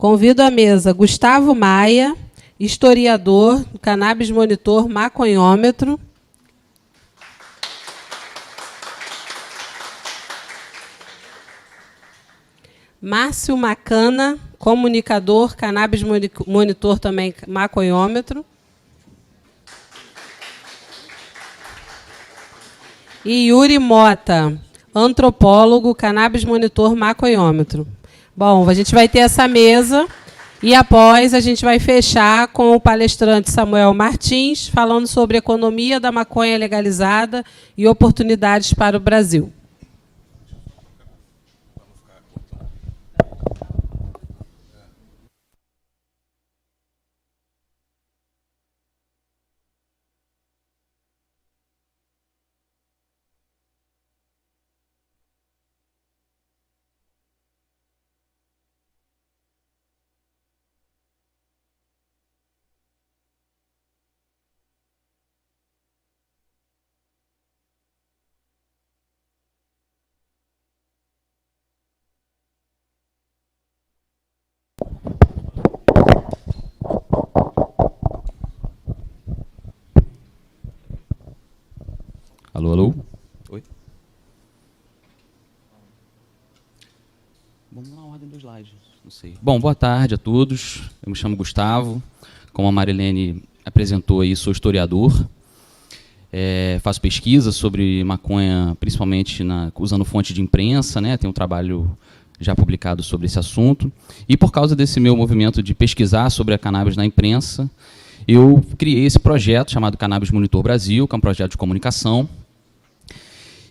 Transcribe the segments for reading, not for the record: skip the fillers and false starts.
Convido à mesa Gustavo Maia, historiador, Cannabis Monitor, maconhômetro. Márcio Macana, comunicador, Cannabis Monitor também, maconhômetro. E Yuri Mota, antropólogo, Cannabis Monitor, maconhômetro. Bom, a gente vai ter essa mesa e, após, a gente vai fechar com o palestrante Samuel Martins, falando sobre economia da maconha legalizada e oportunidades para o Brasil. Alô, alô? Oi? Vamos na ordem dos slides, não sei. Bom, boa tarde a todos. Eu me chamo Gustavo. Como a Marilene apresentou aí, sou historiador. Faço pesquisa sobre maconha, principalmente usando fonte de imprensa, né? Tenho um trabalho já publicado sobre esse assunto. E por causa desse meu movimento de pesquisar sobre a cannabis na imprensa, eu criei esse projeto chamado Cannabis Monitor Brasil, que é um projeto de comunicação.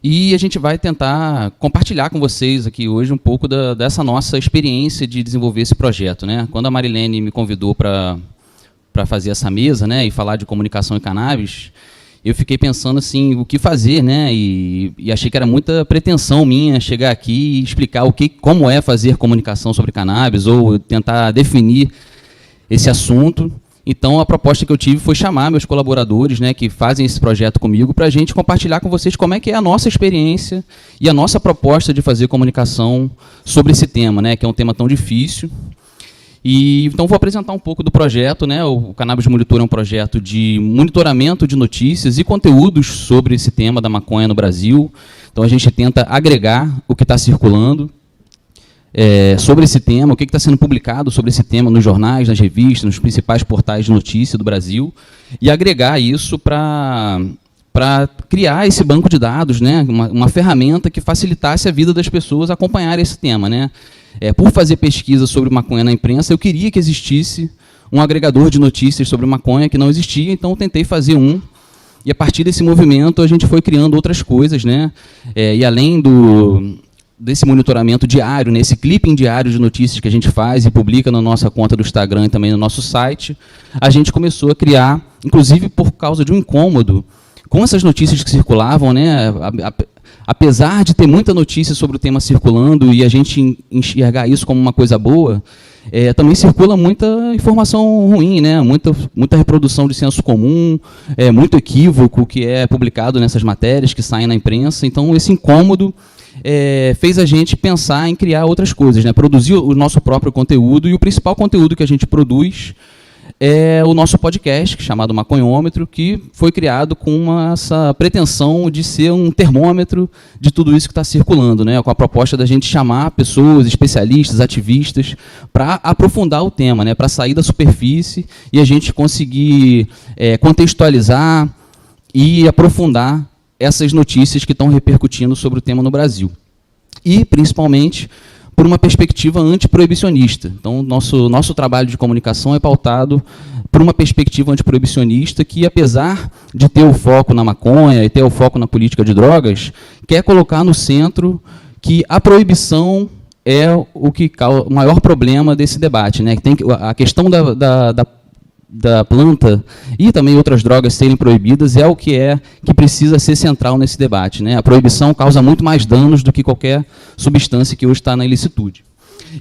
E a gente vai tentar compartilhar com vocês aqui hoje um pouco dessa nossa experiência de desenvolver esse projeto, né? Quando a Marilene me convidou para fazer essa mesa, né, e falar de comunicação e cannabis, eu fiquei pensando assim, o que fazer, né? E achei que era muita pretensão minha chegar aqui e explicar como é fazer comunicação sobre cannabis ou tentar definir esse assunto. Então, a proposta que eu tive foi chamar meus colaboradores, né, que fazem esse projeto comigo, para a gente compartilhar com vocês como é que é a nossa experiência e a nossa proposta de fazer comunicação sobre esse tema, né, que é um tema tão difícil. E, então, vou apresentar um pouco do projeto, né. O Cannabis Monitor é um projeto de monitoramento de notícias e conteúdos sobre esse tema da maconha no Brasil. Então, a gente tenta agregar o que está circulando sobre esse tema, o que está sendo publicado sobre esse tema nos jornais, nas revistas, nos principais portais de notícia do Brasil, e agregar isso para criar esse banco de dados, né, uma ferramenta que facilitasse a vida das pessoas acompanharem esse tema, né. Por fazer pesquisa sobre maconha na imprensa, eu queria que existisse um agregador de notícias sobre maconha que não existia, então eu tentei fazer um, e a partir desse movimento a gente foi criando outras coisas, né, e além desse monitoramento diário, nesse clipping diário de notícias que a gente faz e publica na nossa conta do Instagram e também no nosso site, a gente começou a criar, inclusive por causa de um incômodo, com essas notícias que circulavam, né, apesar de ter muita notícia sobre o tema circulando e a gente enxergar isso como uma coisa boa, também circula muita informação ruim, né, muita reprodução de senso comum, muito equívoco que é publicado nessas matérias que saem na imprensa. Então, esse incômodo fez a gente pensar em criar outras coisas, né? Produzir o nosso próprio conteúdo, e o principal conteúdo que a gente produz é o nosso podcast, chamado Maconhômetro, que foi criado com essa pretensão de ser um termômetro de tudo isso que está circulando, né? Com a proposta da gente chamar pessoas, especialistas, ativistas, para aprofundar o tema, né? Para sair da superfície e a gente conseguir contextualizar e aprofundar essas notícias que estão repercutindo sobre o tema no Brasil. E, principalmente, por uma perspectiva antiproibicionista. Então, nosso trabalho de comunicação é pautado por uma perspectiva antiproibicionista que, apesar de ter o foco na maconha e ter o foco na política de drogas, quer colocar no centro que a proibição é o maior problema desse debate, né? A questão da planta e também outras drogas serem proibidas é o que precisa ser central nesse debate, né? A proibição causa muito mais danos do que qualquer substância que hoje está na ilicitude.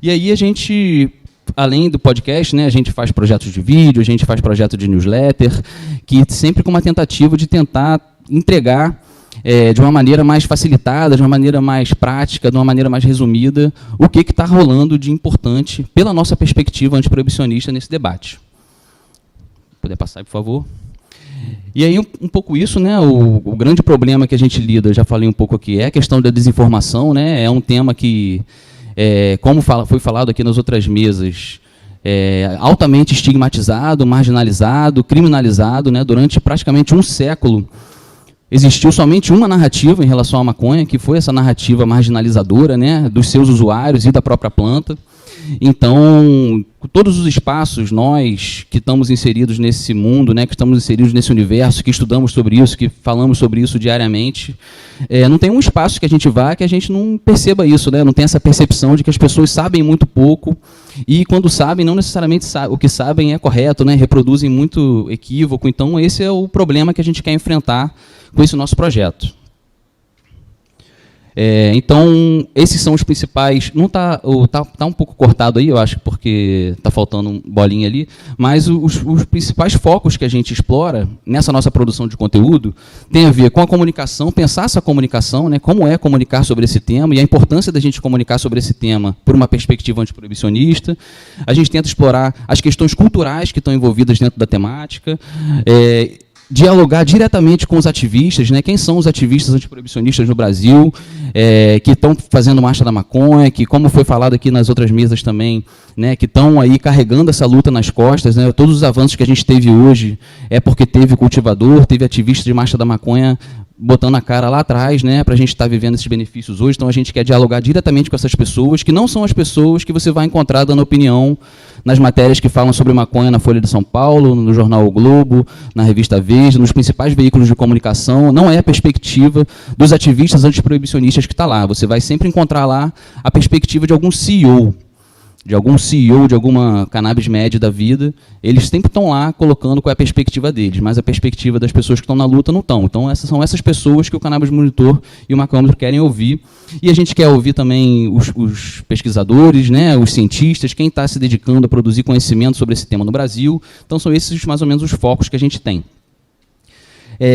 E aí a gente, além do podcast, né, a gente faz projetos de vídeo, a gente faz projeto de newsletter, que sempre com uma tentativa de tentar entregar de uma maneira mais facilitada, de uma maneira mais prática, de uma maneira mais resumida, o que está rolando de importante pela nossa perspectiva antiproibicionista nesse debate. Puder passar, por favor. E aí, um pouco isso, né, o grande problema que a gente lida, eu já falei um pouco aqui, é a questão da desinformação, né, é um tema que, como foi falado aqui nas outras mesas, altamente estigmatizado, marginalizado, criminalizado, né, durante praticamente um século. Existiu somente uma narrativa em relação à maconha, que foi essa narrativa marginalizadora, né, dos seus usuários e da própria planta. Então, todos os espaços, nós que estamos inseridos nesse mundo, né, que estamos inseridos nesse universo, que estudamos sobre isso, que falamos sobre isso diariamente, não tem um espaço que a gente vá que a gente não perceba isso, né, não tem essa percepção de que as pessoas sabem muito pouco e, quando sabem, não necessariamente o que sabem é correto, né, reproduzem muito equívoco. Então, esse é o problema que a gente quer enfrentar com esse nosso projeto. Então, esses são os principais. Não tá um pouco cortado aí, eu acho, porque está faltando bolinha ali, mas os principais focos que a gente explora nessa nossa produção de conteúdo tem a ver com a comunicação, pensar essa comunicação, né, como é comunicar sobre esse tema e a importância da gente comunicar sobre esse tema por uma perspectiva antiproibicionista. A gente tenta explorar as questões culturais que estão envolvidas dentro da temática, dialogar diretamente com os ativistas, né? Quem são os ativistas antiproibicionistas no Brasil, que estão fazendo marcha da maconha, que, como foi falado aqui nas outras mesas também, né, que estão aí carregando essa luta nas costas, né? Todos os avanços que a gente teve hoje é porque teve cultivador, teve ativista de marcha da maconha botando a cara lá atrás, né, para a gente estar vivendo esses benefícios hoje. Então, a gente quer dialogar diretamente com essas pessoas, que não são as pessoas que você vai encontrar dando opinião nas matérias que falam sobre maconha na Folha de São Paulo, no jornal O Globo, na revista Veja, nos principais veículos de comunicação. Não é a perspectiva dos ativistas antiproibicionistas que está lá. Você vai sempre encontrar lá a perspectiva de algum CEO, de alguma cannabis média da vida. Eles sempre estão lá colocando qual é a perspectiva deles, mas a perspectiva das pessoas que estão na luta não estão. Então, são essas pessoas que o Cannabis Monitor e o Macômetro querem ouvir. E a gente quer ouvir também os pesquisadores, né, os cientistas, quem está se dedicando a produzir conhecimento sobre esse tema no Brasil. Então, são esses mais ou menos os focos que a gente tem.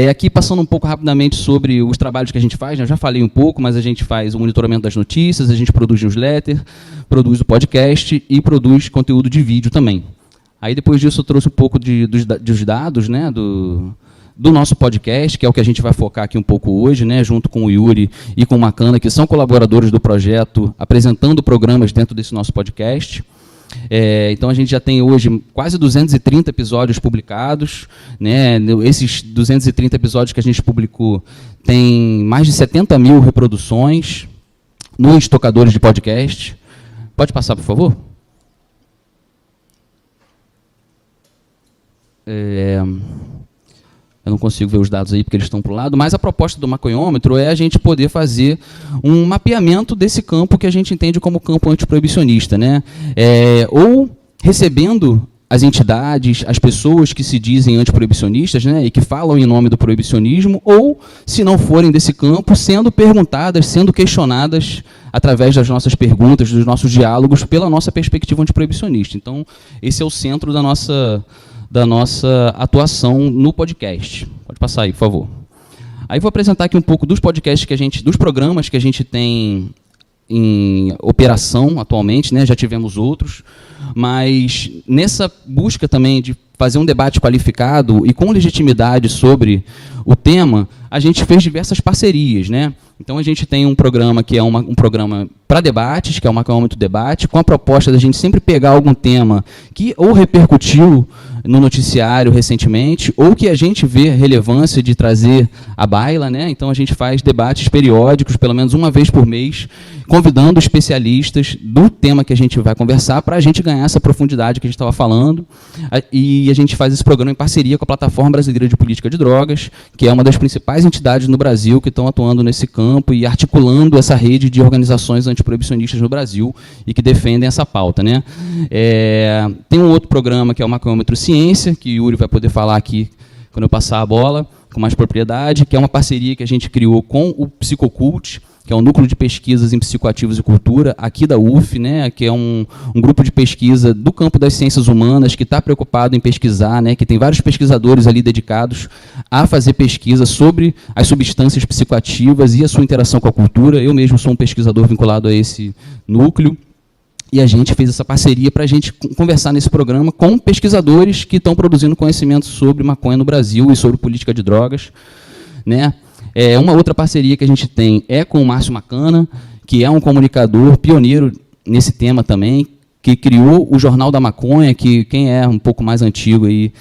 Aqui, passando um pouco rapidamente sobre os trabalhos que a gente faz, né? Eu já falei um pouco, mas a gente faz o monitoramento das notícias, a gente produz newsletter, produz o podcast e produz conteúdo de vídeo também. Aí, depois disso, eu trouxe um pouco dos dados, né, do nosso podcast, que é o que a gente vai focar aqui um pouco hoje, né, junto com o Yuri e com o Macana, que são colaboradores do projeto, apresentando programas dentro desse nosso podcast. Então, a gente já tem hoje quase 230 episódios publicados, né? Esses 230 episódios que a gente publicou tem mais de 70 mil reproduções nos tocadores de podcast. Pode passar, por favor? Eu não consigo ver os dados aí porque eles estão para o lado, mas a proposta do maconhômetro é a gente poder fazer um mapeamento desse campo que a gente entende como campo antiproibicionista, né? Ou recebendo as entidades, as pessoas que se dizem antiproibicionistas, né, e que falam em nome do proibicionismo, ou, se não forem desse campo, sendo perguntadas, sendo questionadas através das nossas perguntas, dos nossos diálogos, pela nossa perspectiva antiproibicionista. Então, esse é o centro da nossa atuação no podcast. Pode passar aí, por favor. Aí vou apresentar aqui um pouco dos podcasts dos programas que a gente tem em operação atualmente, né? Já tivemos outros, mas nessa busca também de fazer um debate qualificado e com legitimidade sobre o tema, a gente fez diversas parcerias, né? Então, a gente tem um programa que é um programa para debates, que é o Macômetro Debate, com a proposta da gente sempre pegar algum tema que ou repercutiu no noticiário recentemente, ou que a gente vê relevância de trazer à baila, né? Então, a gente faz debates periódicos, pelo menos uma vez por mês, convidando especialistas do tema que a gente vai conversar, para a gente ganhar essa profundidade que a gente estava falando. E a gente faz esse programa em parceria com a Plataforma Brasileira de Política de Drogas, que é uma das principais entidades no Brasil que estão atuando nesse campo e articulando essa rede de organizações antiproibicionistas no Brasil e que defendem essa pauta, né? Tem um outro programa que é o Macômetro Ciência, que o Yuri vai poder falar aqui quando eu passar a bola, com mais propriedade, que é uma parceria que a gente criou com o Psicocult, que é o Núcleo de Pesquisas em Psicoativos e Cultura, aqui da UF, né, que é um grupo de pesquisa do campo das ciências humanas, que está preocupado em pesquisar, né, que tem vários pesquisadores ali dedicados a fazer pesquisa sobre as substâncias psicoativas e a sua interação com a cultura. Eu mesmo sou um pesquisador vinculado a esse núcleo, e a gente fez essa parceria para a gente conversar nesse programa com pesquisadores que estão produzindo conhecimento sobre maconha no Brasil e sobre política de drogas, né? Uma outra parceria que a gente tem é com o Márcio Macana, que é um comunicador pioneiro nesse tema também, que criou o Jornal da Maconha, que quem é um pouco mais antigo aí,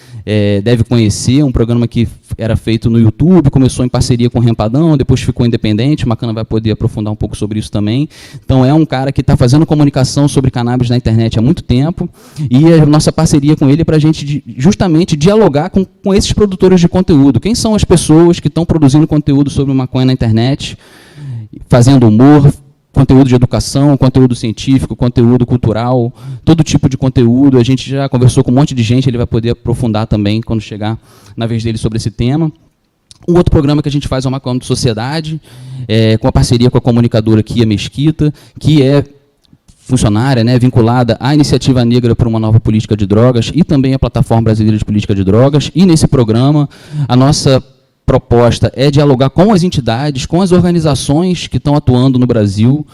deve conhecer, um programa que era feito no YouTube, começou em parceria com o Rempadão, depois ficou independente, o Macana vai poder aprofundar um pouco sobre isso também. Então é um cara que está fazendo comunicação sobre cannabis na internet há muito tempo, e a nossa parceria com ele é para a gente justamente dialogar com esses produtores de conteúdo. Quem são as pessoas que estão produzindo conteúdo sobre maconha na internet, fazendo humor, conteúdo de educação, conteúdo científico, conteúdo cultural, todo tipo de conteúdo. A gente já conversou com um monte de gente, ele vai poder aprofundar também quando chegar na vez dele sobre esse tema. Um outro programa que a gente faz é o Maconha de Sociedade, com a parceria com a comunicadora Kia Mesquita, que é funcionária, né, vinculada à Iniciativa Negra por uma Nova Política de Drogas e também à Plataforma Brasileira de Política de Drogas. E nesse programa, a nossa proposta é dialogar com as entidades, com as organizações que estão atuando no Brasil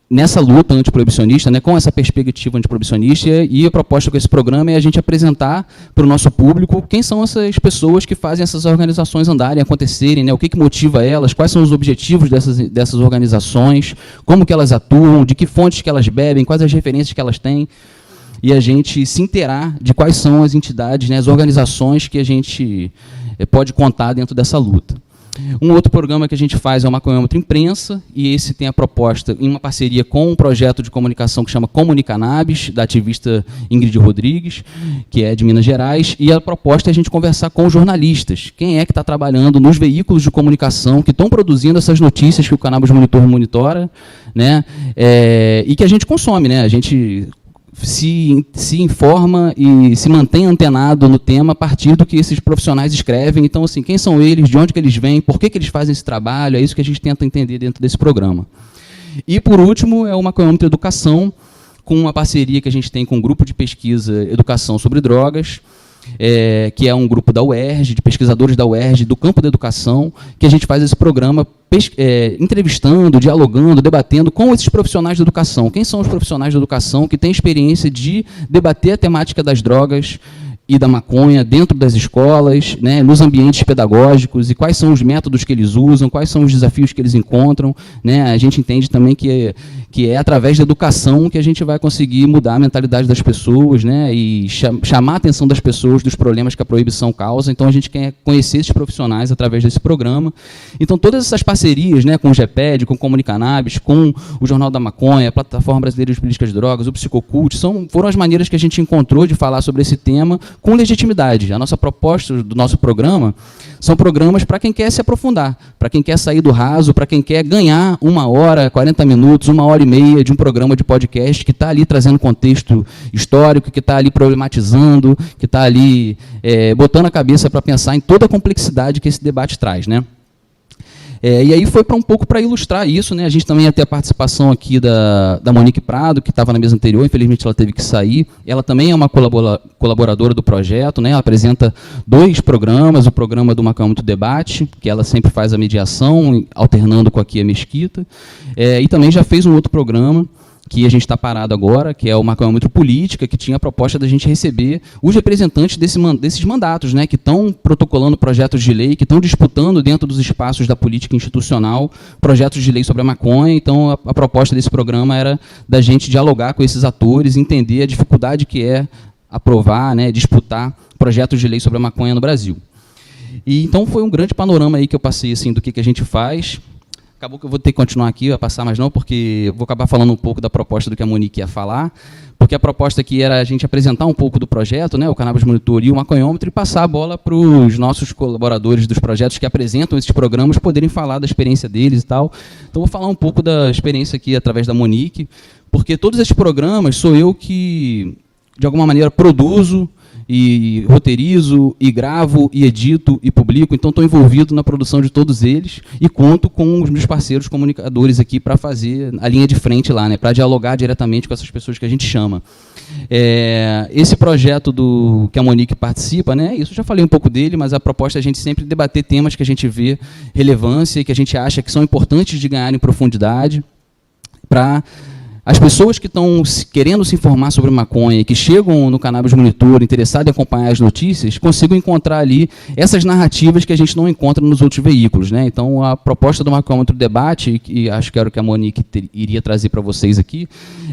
nessa luta antiproibicionista, né, com essa perspectiva antiproibicionista, e a proposta com esse programa é a gente apresentar para o nosso público quem são essas pessoas que fazem essas organizações andarem, acontecerem, né, o que motiva elas, quais são os objetivos dessas organizações, como que elas atuam, de que fontes que elas bebem, quais as referências que elas têm, e a gente se inteirar de quais são as entidades, né, as organizações que a gente pode contar dentro dessa luta. Um outro programa que a gente faz é o Maconhômetro Imprensa, e esse tem a proposta, em uma parceria com um projeto de comunicação que chama Comunicannabis, da ativista Ingrid Rodrigues, que é de Minas Gerais, e a proposta é a gente conversar com jornalistas, quem é que está trabalhando nos veículos de comunicação que estão produzindo essas notícias que o Cannabis Monitor monitora, né, e que a gente consome, né, a gente se informa e se mantém antenado no tema a partir do que esses profissionais escrevem. Então, assim, quem são eles, de onde que eles vêm, por que eles fazem esse trabalho, é isso que a gente tenta entender dentro desse programa. E, por último, é o Maconhômetro Educação, com uma parceria que a gente tem com um grupo de pesquisa Educação sobre Drogas, que é um grupo da UERJ, de pesquisadores da UERJ, do campo da educação, que a gente faz esse programa entrevistando, dialogando, debatendo com esses profissionais da educação. Quem são os profissionais da educação que têm experiência de debater a temática das drogas e da maconha dentro das escolas, né, nos ambientes pedagógicos, e quais são os métodos que eles usam, quais são os desafios que eles encontram, né? A gente entende também que é através da educação que a gente vai conseguir mudar a mentalidade das pessoas, né, e chamar a atenção das pessoas dos problemas que a proibição causa. Então, a gente quer conhecer esses profissionais através desse programa. Então, todas essas parcerias, né, com o GEPED, com o Comunicannabis, com o Jornal da Maconha, a Plataforma Brasileira de Políticas de Drogas, o Psicocult, foram as maneiras que a gente encontrou de falar sobre esse tema com legitimidade. A nossa proposta do nosso programa são programas para quem quer se aprofundar, para quem quer sair do raso, para quem quer ganhar 1 hora, 40 minutos, 1 hora e meia de um programa de podcast que está ali trazendo contexto histórico, que está ali problematizando, que está ali botando a cabeça para pensar em toda a complexidade que esse debate traz, né? E aí foi um pouco para ilustrar isso, né? A gente também ia ter a participação aqui da Monique Prado, que estava na mesa anterior, infelizmente ela teve que sair. Ela também é uma colaboradora do projeto, né? Ela apresenta 2 programas, o programa do Maconhômetro Debate, que ela sempre faz a mediação, alternando com a Kia Mesquita, e também já fez um outro programa, que a gente está parado agora, que é o Maconhômetro Política, que tinha a proposta da gente receber os representantes desses mandatos, né, que estão protocolando projetos de lei, que estão disputando dentro dos espaços da política institucional projetos de lei sobre a maconha. Então, a proposta desse programa era da gente dialogar com esses atores, entender a dificuldade que é aprovar, né, disputar projetos de lei sobre a maconha no Brasil. E, então, foi um grande panorama aí que eu passei assim, do que a gente faz. Acabou que eu vou ter que continuar aqui, vai passar mais não, porque eu vou acabar falando um pouco da proposta do que a Monique ia falar, porque a proposta aqui era a gente apresentar um pouco do projeto, né, o Cannabis Monitor e o Maconhômetro, e passar a bola para os nossos colaboradores dos projetos que apresentam esses programas poderem falar da experiência deles e tal. Então, vou falar um pouco da experiência aqui através da Monique, porque todos esses programas sou eu que, de alguma maneira, produzo e roteirizo, e gravo, e edito, e publico. Então, estou envolvido na produção de todos eles e conto com os meus parceiros comunicadores aqui para fazer a linha de frente lá, né, para dialogar diretamente com essas pessoas que a gente chama. Esse projeto que a Monique participa, né, isso eu já falei um pouco dele, mas a proposta é a gente sempre debater temas que a gente vê relevância e que a gente acha que são importantes de ganhar em profundidade, para as pessoas que estão querendo se informar sobre maconha e que chegam no Cannabis Monitor interessadas em acompanhar as notícias, consigam encontrar ali essas narrativas que a gente não encontra nos outros veículos, né? Então, a proposta do Maconhômetro Debate, e acho que era o que a Monique iria trazer para vocês aqui,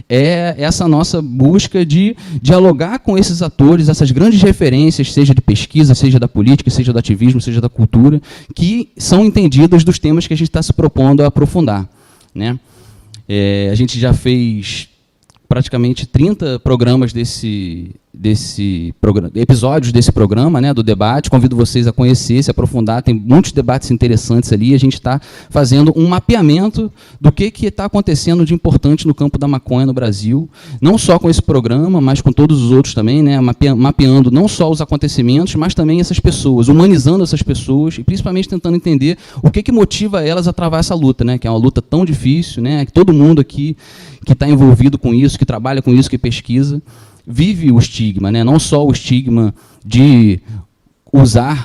é essa nossa busca de dialogar com esses atores, essas grandes referências, seja de pesquisa, seja da política, seja do ativismo, seja da cultura, que são entendidas dos temas que a gente está se propondo a aprofundar, né? A gente já fez praticamente 30 programas episódios desse programa, né, do debate. Convido vocês a conhecer, se aprofundar. Tem muitos debates interessantes ali. A gente está fazendo um mapeamento do que está acontecendo de importante no campo da maconha no Brasil. Não só com esse programa, mas com todos os outros também, né, mapeando não só os acontecimentos, mas também essas pessoas, humanizando essas pessoas e principalmente tentando entender o que motiva elas a travar essa luta, né, que é uma luta tão difícil, né, que todo mundo aqui que está envolvido com isso, que trabalha com isso, que pesquisa, vive o estigma, né? Não só o estigma de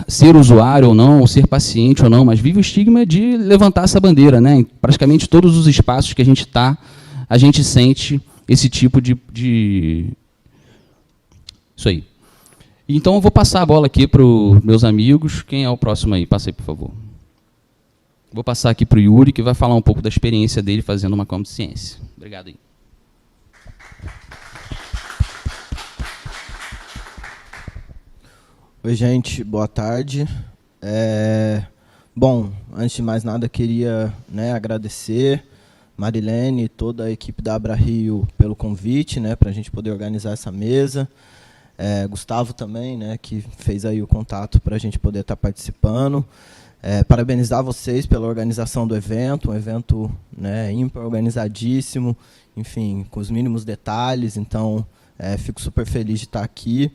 ser usuário ou não, ou ser paciente ou não, mas vive o estigma de levantar essa bandeira, né? Em praticamente todos os espaços que a gente está, a gente sente esse tipo de... Isso aí. Então, eu vou passar a bola aqui para os meus amigos. Quem é o próximo aí? Passa aí, por favor. Vou passar aqui para o Yuri, que vai falar um pouco da experiência dele fazendo uma Maconha de Ciência. Obrigado aí. Oi, gente, boa tarde. Bom, antes de mais nada, queria, né, agradecer Marilene e toda a equipe da Abra Rio pelo convite, né, para a gente poder organizar essa mesa. Gustavo também, né, que fez aí o contato para a gente poder estar participando. Parabenizar vocês pela organização do evento, um evento, né, ímpar, organizadíssimo, enfim, com os mínimos detalhes. Então, fico super feliz de estar aqui.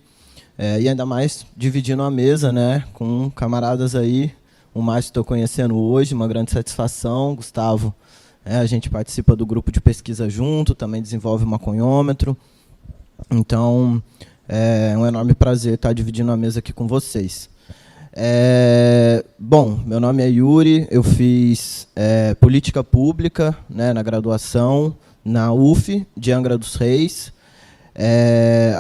E ainda mais dividindo a mesa, né, com camaradas aí, o Márcio estou conhecendo hoje, uma grande satisfação. Gustavo, a gente participa do grupo de pesquisa junto, também desenvolve o maconhômetro. Então, é um enorme prazer estar dividindo a mesa aqui com vocês. Bom, meu nome é Yuri, eu fiz política pública, né, na graduação, na UF de Angra dos Reis.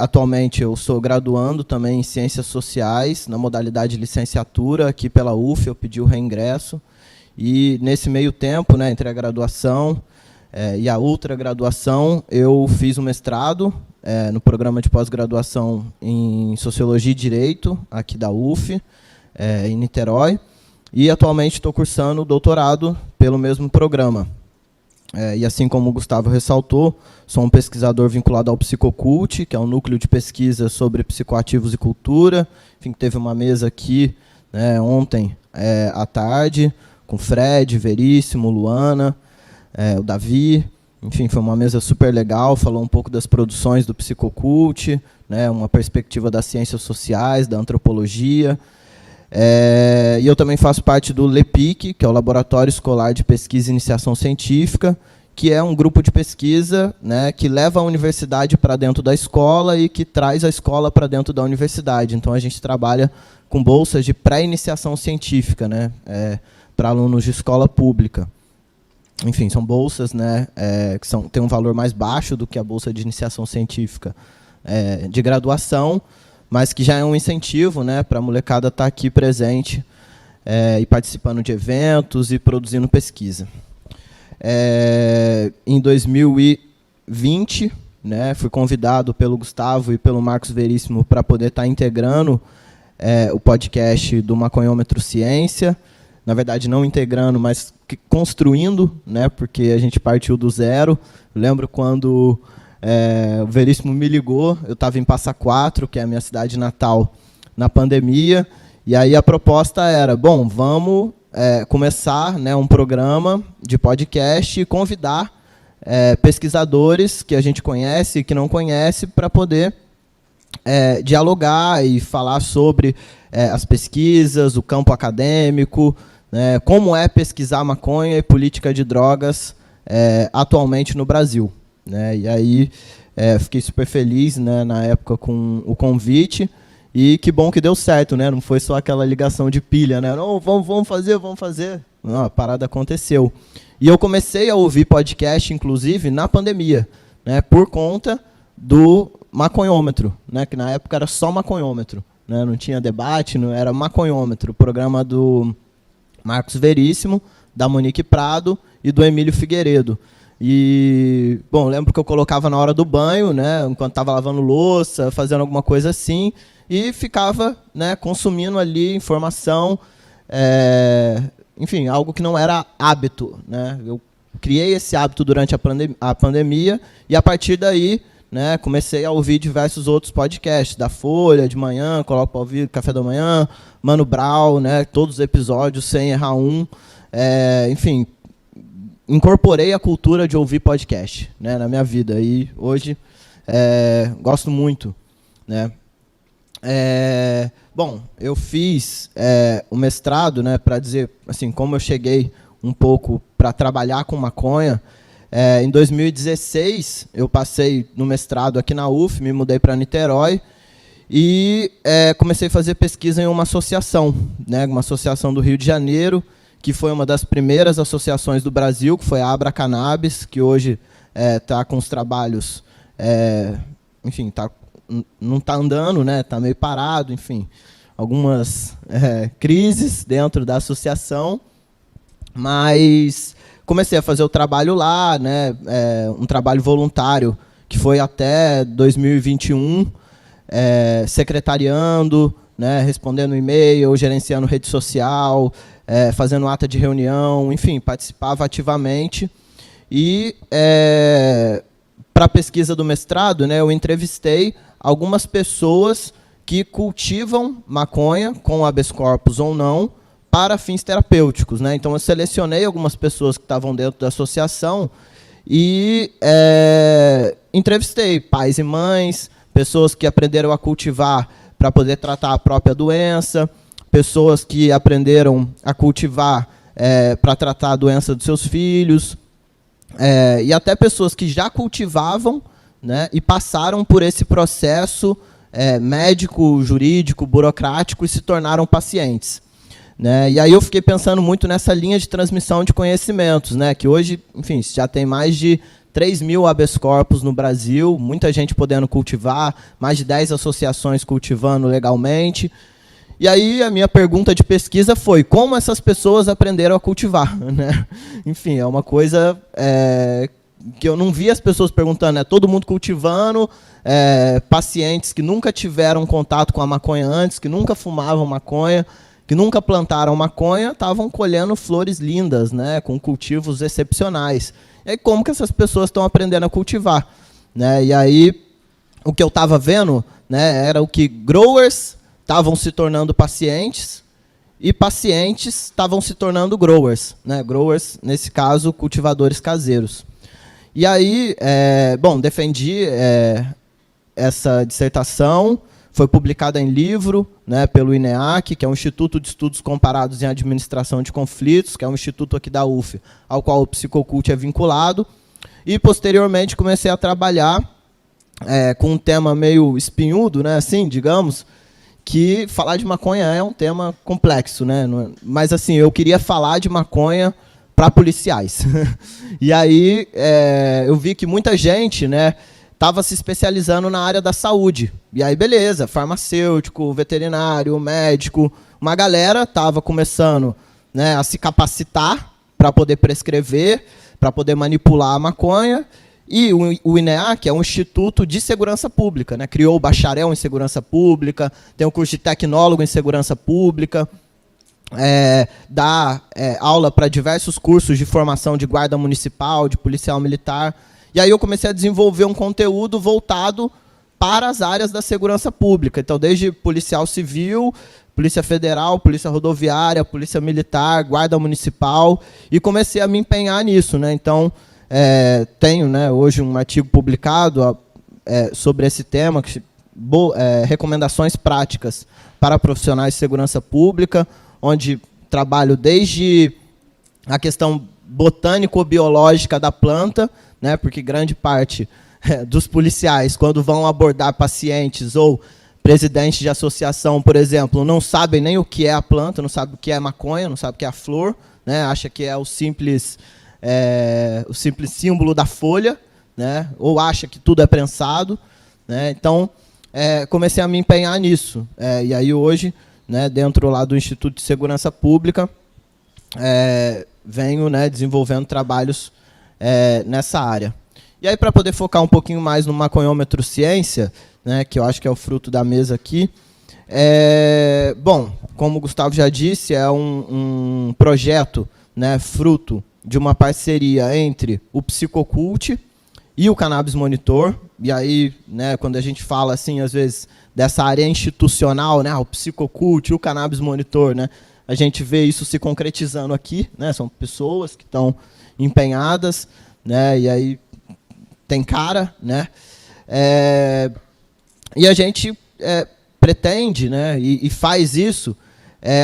Atualmente eu sou graduando também em Ciências Sociais, na modalidade de licenciatura, aqui pela UF, eu pedi o reingresso. E nesse meio tempo, né, entre a graduação e a outra graduação, eu fiz um mestrado no programa de pós-graduação em Sociologia e Direito, aqui da UF, em Niterói. E atualmente estou cursando o doutorado pelo mesmo programa. E assim como o Gustavo ressaltou, sou um pesquisador vinculado ao Psicocult, que é um núcleo de pesquisa sobre psicoativos e cultura. Enfim, teve uma mesa aqui, né, ontem à tarde, com Fred, Veríssimo, Luana, o Davi. Enfim, foi uma mesa super legal, falou um pouco das produções do Psicocult, né, uma perspectiva das ciências sociais, da antropologia. E eu também faço parte do LEPIC, que é o Laboratório Escolar de Pesquisa e Iniciação Científica, que é um grupo de pesquisa, né, que leva a universidade para dentro da escola e que traz a escola para dentro da universidade. Então, a gente trabalha com bolsas de pré-iniciação científica, né, para alunos de escola pública. Enfim, são bolsas, né, que têm um valor mais baixo do que a bolsa de iniciação científica de graduação, mas que já é um incentivo, né, para a molecada estar aqui presente e participando de eventos e produzindo pesquisa. Em 2020, né, fui convidado pelo Gustavo e pelo Marcos Veríssimo para poder estar integrando o podcast do Maconhômetro Ciência. Na verdade, não integrando, mas construindo, né, porque a gente partiu do zero. Lembro quando o Veríssimo me ligou, eu estava em Passa Quatro, que é a minha cidade natal, na pandemia, e aí a proposta era, bom, vamos começar, né, um programa de podcast e convidar pesquisadores que a gente conhece e que não conhece para poder dialogar e falar sobre as pesquisas, o campo acadêmico, né, como é pesquisar maconha e política de drogas atualmente no Brasil, né? E aí fiquei super feliz, né, na época com o convite, e que bom que deu certo, né? Não foi só aquela ligação de pilha, né? Não, vamos fazer. Não, a parada aconteceu. E eu comecei a ouvir podcast, inclusive, na pandemia, né, por conta do maconhômetro, né, que na época era só maconhômetro, né, não tinha debate, não era maconhômetro, programa do Marcos Veríssimo, da Monique Prado e do Emílio Figueiredo. E, bom, lembro que eu colocava na hora do banho, né, enquanto estava lavando louça, fazendo alguma coisa assim, e ficava, né, consumindo ali informação, enfim, algo que não era hábito, né. Eu criei esse hábito durante a pandemia e, a partir daí, né, comecei a ouvir diversos outros podcasts, da Folha, de manhã, coloco para ouvir Café da Manhã, Mano Brown, né, todos os episódios, sem errar um. Enfim, incorporei a cultura de ouvir podcast, né, na minha vida. E hoje gosto muito, né. Bom, eu fiz o mestrado, né, para dizer assim, como eu cheguei um pouco para trabalhar com maconha. Em 2016, eu passei no mestrado aqui na UF, me mudei para Niterói e comecei a fazer pesquisa em uma associação, né, uma associação do Rio de Janeiro, que foi uma das primeiras associações do Brasil, que foi a Abra Cannabis, que hoje está com os trabalhos, enfim, não está andando, né, está meio parado, enfim, algumas crises dentro da associação, mas comecei a fazer o trabalho lá, né, um trabalho voluntário, que foi até 2021, secretariando, né, respondendo e-mail, gerenciando rede social, fazendo ata de reunião, enfim, participava ativamente. E, para a pesquisa do mestrado, né, eu entrevistei algumas pessoas que cultivam maconha, com habeas corpus ou não, para fins terapêuticos, né? Então, eu selecionei algumas pessoas que estavam dentro da associação e entrevistei pais e mães, pessoas que aprenderam a cultivar para poder tratar a própria doença, pessoas que aprenderam a cultivar para tratar a doença dos seus filhos, e até pessoas que já cultivavam, né, e passaram por esse processo médico, jurídico, burocrático e se tornaram pacientes. Né? E aí eu fiquei pensando muito nessa linha de transmissão de conhecimentos, né? Que hoje, enfim, já tem mais de 3.000 habeas corpus no Brasil, muita gente podendo cultivar, mais de 10 associações cultivando legalmente. E aí a minha pergunta de pesquisa foi como essas pessoas aprenderam a cultivar, né? Enfim, é uma coisa que eu não vi as pessoas perguntando, todo mundo cultivando, pacientes que nunca tiveram contato com a maconha antes, que nunca fumavam maconha, que nunca plantaram maconha, estavam colhendo flores lindas, né, com cultivos excepcionais. E aí, como que essas pessoas estão aprendendo a cultivar? Né? E aí, o que eu estava vendo, né, era o que growers estavam se tornando pacientes e pacientes estavam se tornando growers. Né? Growers, nesse caso, cultivadores caseiros. E aí, bom, defendi essa dissertação, foi publicada em livro, né, pelo INEAC, que é o Instituto de Estudos Comparados em Administração de Conflitos, que é um instituto aqui da UF, ao qual o Psicocult é vinculado. E, posteriormente, comecei a trabalhar com um tema meio espinhudo, né, assim, digamos, que falar de maconha é um tema complexo, né, mas assim, eu queria falar de maconha para policiais. E aí eu vi que muita gente, né, estava se especializando na área da saúde. E aí, beleza, farmacêutico, veterinário, médico, uma galera estava começando, né, a se capacitar para poder prescrever, para poder manipular a maconha. E o INEAC é um instituto de segurança pública, né, criou o bacharel em segurança pública, tem o curso de tecnólogo em segurança pública, dá aula para diversos cursos de formação de guarda municipal, de policial militar. E aí eu comecei a desenvolver um conteúdo voltado para as áreas da segurança pública. Então, desde policial civil, polícia federal, polícia rodoviária, polícia militar, guarda municipal, e comecei a me empenhar nisso, né? Então, tenho, né, hoje um artigo publicado sobre esse tema, que recomendações práticas para profissionais de segurança pública, onde trabalho desde a questão botânico-biológica da planta, né, porque grande parte dos policiais, quando vão abordar pacientes ou presidentes de associação, por exemplo, não sabem nem o que é a planta, não sabem o que é maconha, não sabem o que é a flor, né, acha que é o simples símbolo da folha, né, ou acha que tudo é prensado, né, então comecei a me empenhar nisso, e aí hoje, né, dentro lá do Instituto de Segurança Pública, venho, né, desenvolvendo trabalhos nessa área. E aí, para poder focar um pouquinho mais no maconhômetro ciência, né, que eu acho que é o fruto da mesa aqui, bom, como o Gustavo já disse, é um projeto, né, fruto de uma parceria entre o Psicocult e o Cannabis Monitor. E aí, né, quando a gente fala assim, às vezes, dessa área institucional, né, o Psicocult e o Cannabis Monitor, né, a gente vê isso se concretizando aqui, né, são pessoas que estão empenhadas, né, e aí tem cara, né, e a gente pretende, né, e faz isso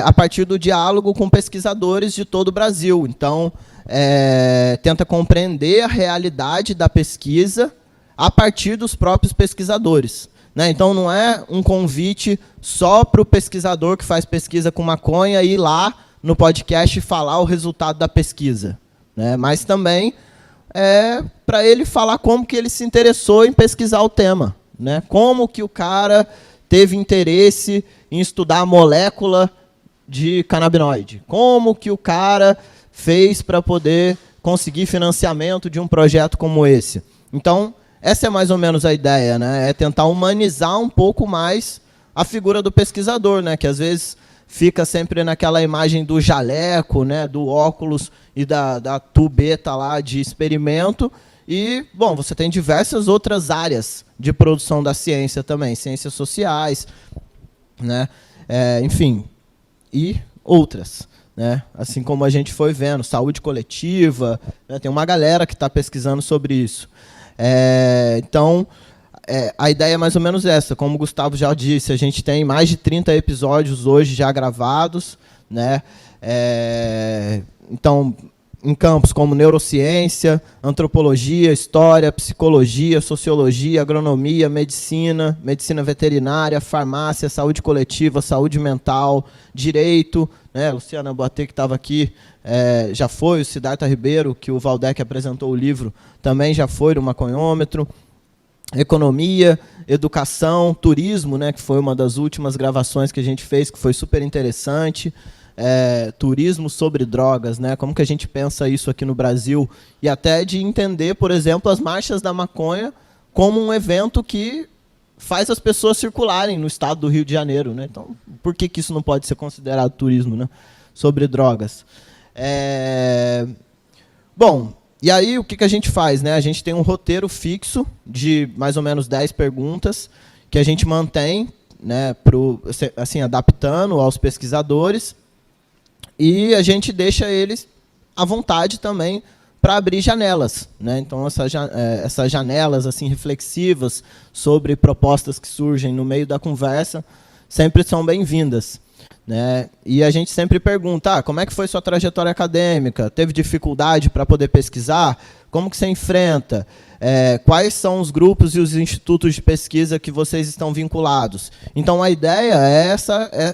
a partir do diálogo com pesquisadores de todo o Brasil. Então, tenta compreender a realidade da pesquisa a partir dos próprios pesquisadores, né? Então, não é um convite só para o pesquisador que faz pesquisa com maconha ir lá no podcast e falar o resultado da pesquisa, né? Mas também para ele falar como que ele se interessou em pesquisar o tema, né? Como que o cara teve interesse em estudar a molécula de canabinoide, como que o cara fez para poder conseguir financiamento de um projeto como esse. Então, essa é mais ou menos a ideia, né? É tentar humanizar um pouco mais a figura do pesquisador, né? Que às vezes fica sempre naquela imagem do jaleco, né? Do óculos e da tubeta lá de experimento. E, bom, você tem diversas outras áreas de produção da ciência também, ciências sociais, né? Enfim, e outras, né? Assim como a gente foi vendo, saúde coletiva, né? Tem uma galera que está pesquisando sobre isso. Então, a ideia é mais ou menos essa. Como o Gustavo já disse, a gente tem mais de 30 episódios hoje já gravados, né? Então, em campos como neurociência, antropologia, história, psicologia, sociologia, agronomia, medicina, medicina veterinária, farmácia, saúde coletiva, saúde mental, direito, né? Luciana Boatê, que estava aqui, já foi, o Siddhartha Ribeiro, que o Valdec apresentou o livro, também já foi no maconhômetro, economia, educação, turismo, né, que foi uma das últimas gravações que a gente fez, que foi super interessante, turismo sobre drogas, né, como que a gente pensa isso aqui no Brasil, e até de entender, por exemplo, as marchas da maconha como um evento que faz as pessoas circularem no estado do Rio de Janeiro, né? Então, por que isso não pode ser considerado turismo, né, sobre drogas? Bom, e aí o que a gente faz, né? A gente tem um roteiro fixo de mais ou menos 10 perguntas que a gente mantém, né, assim, adaptando aos pesquisadores, e a gente deixa eles à vontade também para abrir janelas, né? Então, essas janelas assim, reflexivas sobre propostas que surgem no meio da conversa sempre são bem-vindas, né? E a gente sempre pergunta, como é que foi sua trajetória acadêmica? Teve dificuldade para poder pesquisar? Como que você enfrenta? Quais são os grupos e os institutos de pesquisa que vocês estão vinculados? Então, a ideia é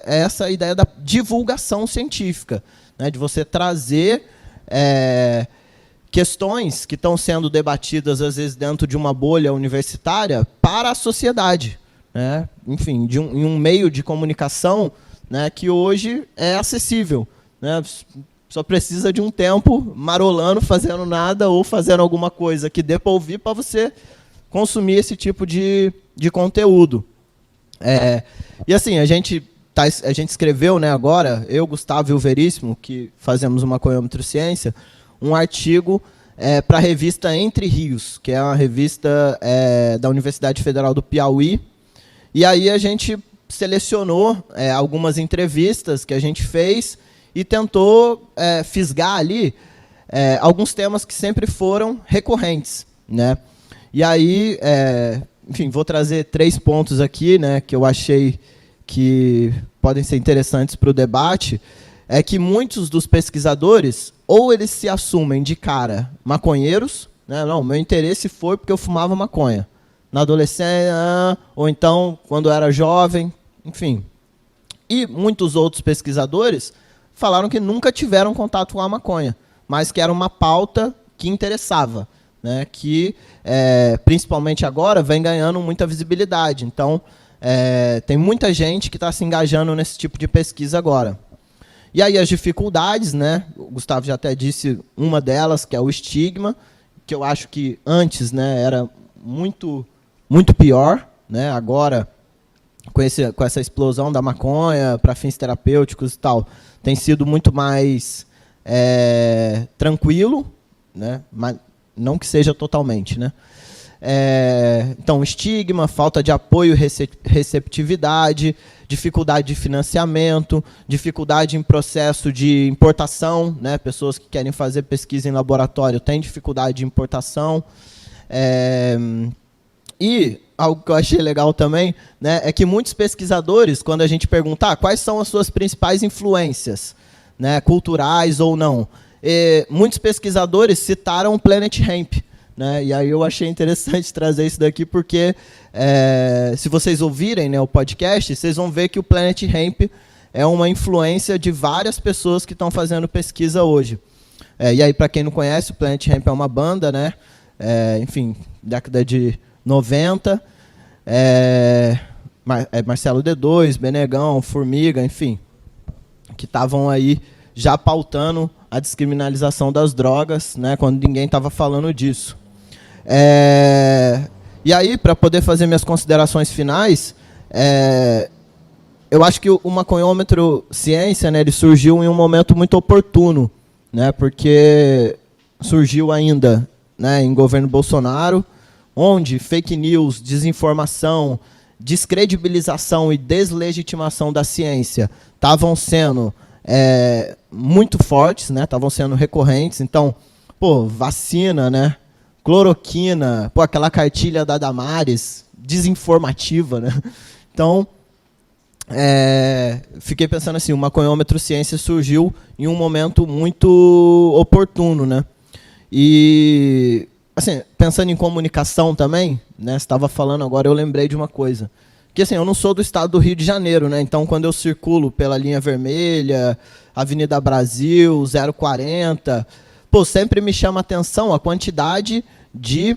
essa ideia da divulgação científica, né? De você trazer questões que estão sendo debatidas, às vezes, dentro de uma bolha universitária para a sociedade, né? Enfim, em um meio de comunicação, né, que hoje é acessível, né? Só precisa de um tempo marolando, fazendo nada ou fazendo alguma coisa que dê para ouvir para você consumir esse tipo de conteúdo. E assim, a gente escreveu, né, agora, eu, Gustavo e o Veríssimo, que fazemos o Maconhômetro Ciência, um artigo para a revista Entre Rios, que é uma revista da Universidade Federal do Piauí. E aí a gente selecionou algumas entrevistas que a gente fez e tentou fisgar ali alguns temas que sempre foram recorrentes, né? E aí, enfim, vou trazer 3 pontos aqui, né, que eu achei que podem ser interessantes para o debate. É que muitos dos pesquisadores, ou eles se assumem de cara maconheiros, né, não, meu interesse foi porque eu fumava maconha na adolescência, ou então quando eu era jovem, enfim. E muitos outros pesquisadores falaram que nunca tiveram contato com a maconha, mas que era uma pauta que interessava, né, que principalmente agora vem ganhando muita visibilidade. Então, tem muita gente que está se engajando nesse tipo de pesquisa agora. E aí as dificuldades, né, o Gustavo já até disse uma delas, que é o estigma, que eu acho que antes, né, era muito pior, né, agora com essa explosão da maconha para fins terapêuticos e tal, tem sido muito mais tranquilo, né, mas não que seja totalmente, né. Então, estigma, falta de apoio e receptividade, dificuldade de financiamento, dificuldade em processo de importação, né, pessoas que querem fazer pesquisa em laboratório têm dificuldade de importação. E algo que eu achei legal também, né, é que muitos pesquisadores, quando a gente pergunta quais são as suas principais influências, né, culturais ou não, muitos pesquisadores citaram o Planet Hemp, né, e aí eu achei interessante trazer isso daqui, porque se vocês ouvirem, né, o podcast, vocês vão ver que o Planet Hemp é uma influência de várias pessoas que estão fazendo pesquisa hoje. E aí, para quem não conhece, o Planet Hemp é uma banda, né, enfim, década de 90, Marcelo D2, Benegão, Formiga, enfim, que estavam aí já pautando a descriminalização das drogas, né, quando ninguém estava falando disso. E aí, para poder fazer minhas considerações finais, eu acho que o maconhômetro ciência, né, ele surgiu em um momento muito oportuno, né, porque surgiu ainda, né, em governo Bolsonaro, onde fake news, desinformação, descredibilização e deslegitimação da ciência estavam sendo muito fortes, né, estavam sendo recorrentes. Então, vacina, né, cloroquina, aquela cartilha da Damares, desinformativa, né? Então, fiquei pensando assim, o maconhômetro ciência surgiu em um momento muito oportuno, né? E, assim, pensando em comunicação também, né, você estava falando agora, eu lembrei de uma coisa. Que, assim, eu não sou do estado do Rio de Janeiro, né? Então, quando eu circulo pela linha vermelha, Avenida Brasil, 040... sempre me chama a atenção a quantidade de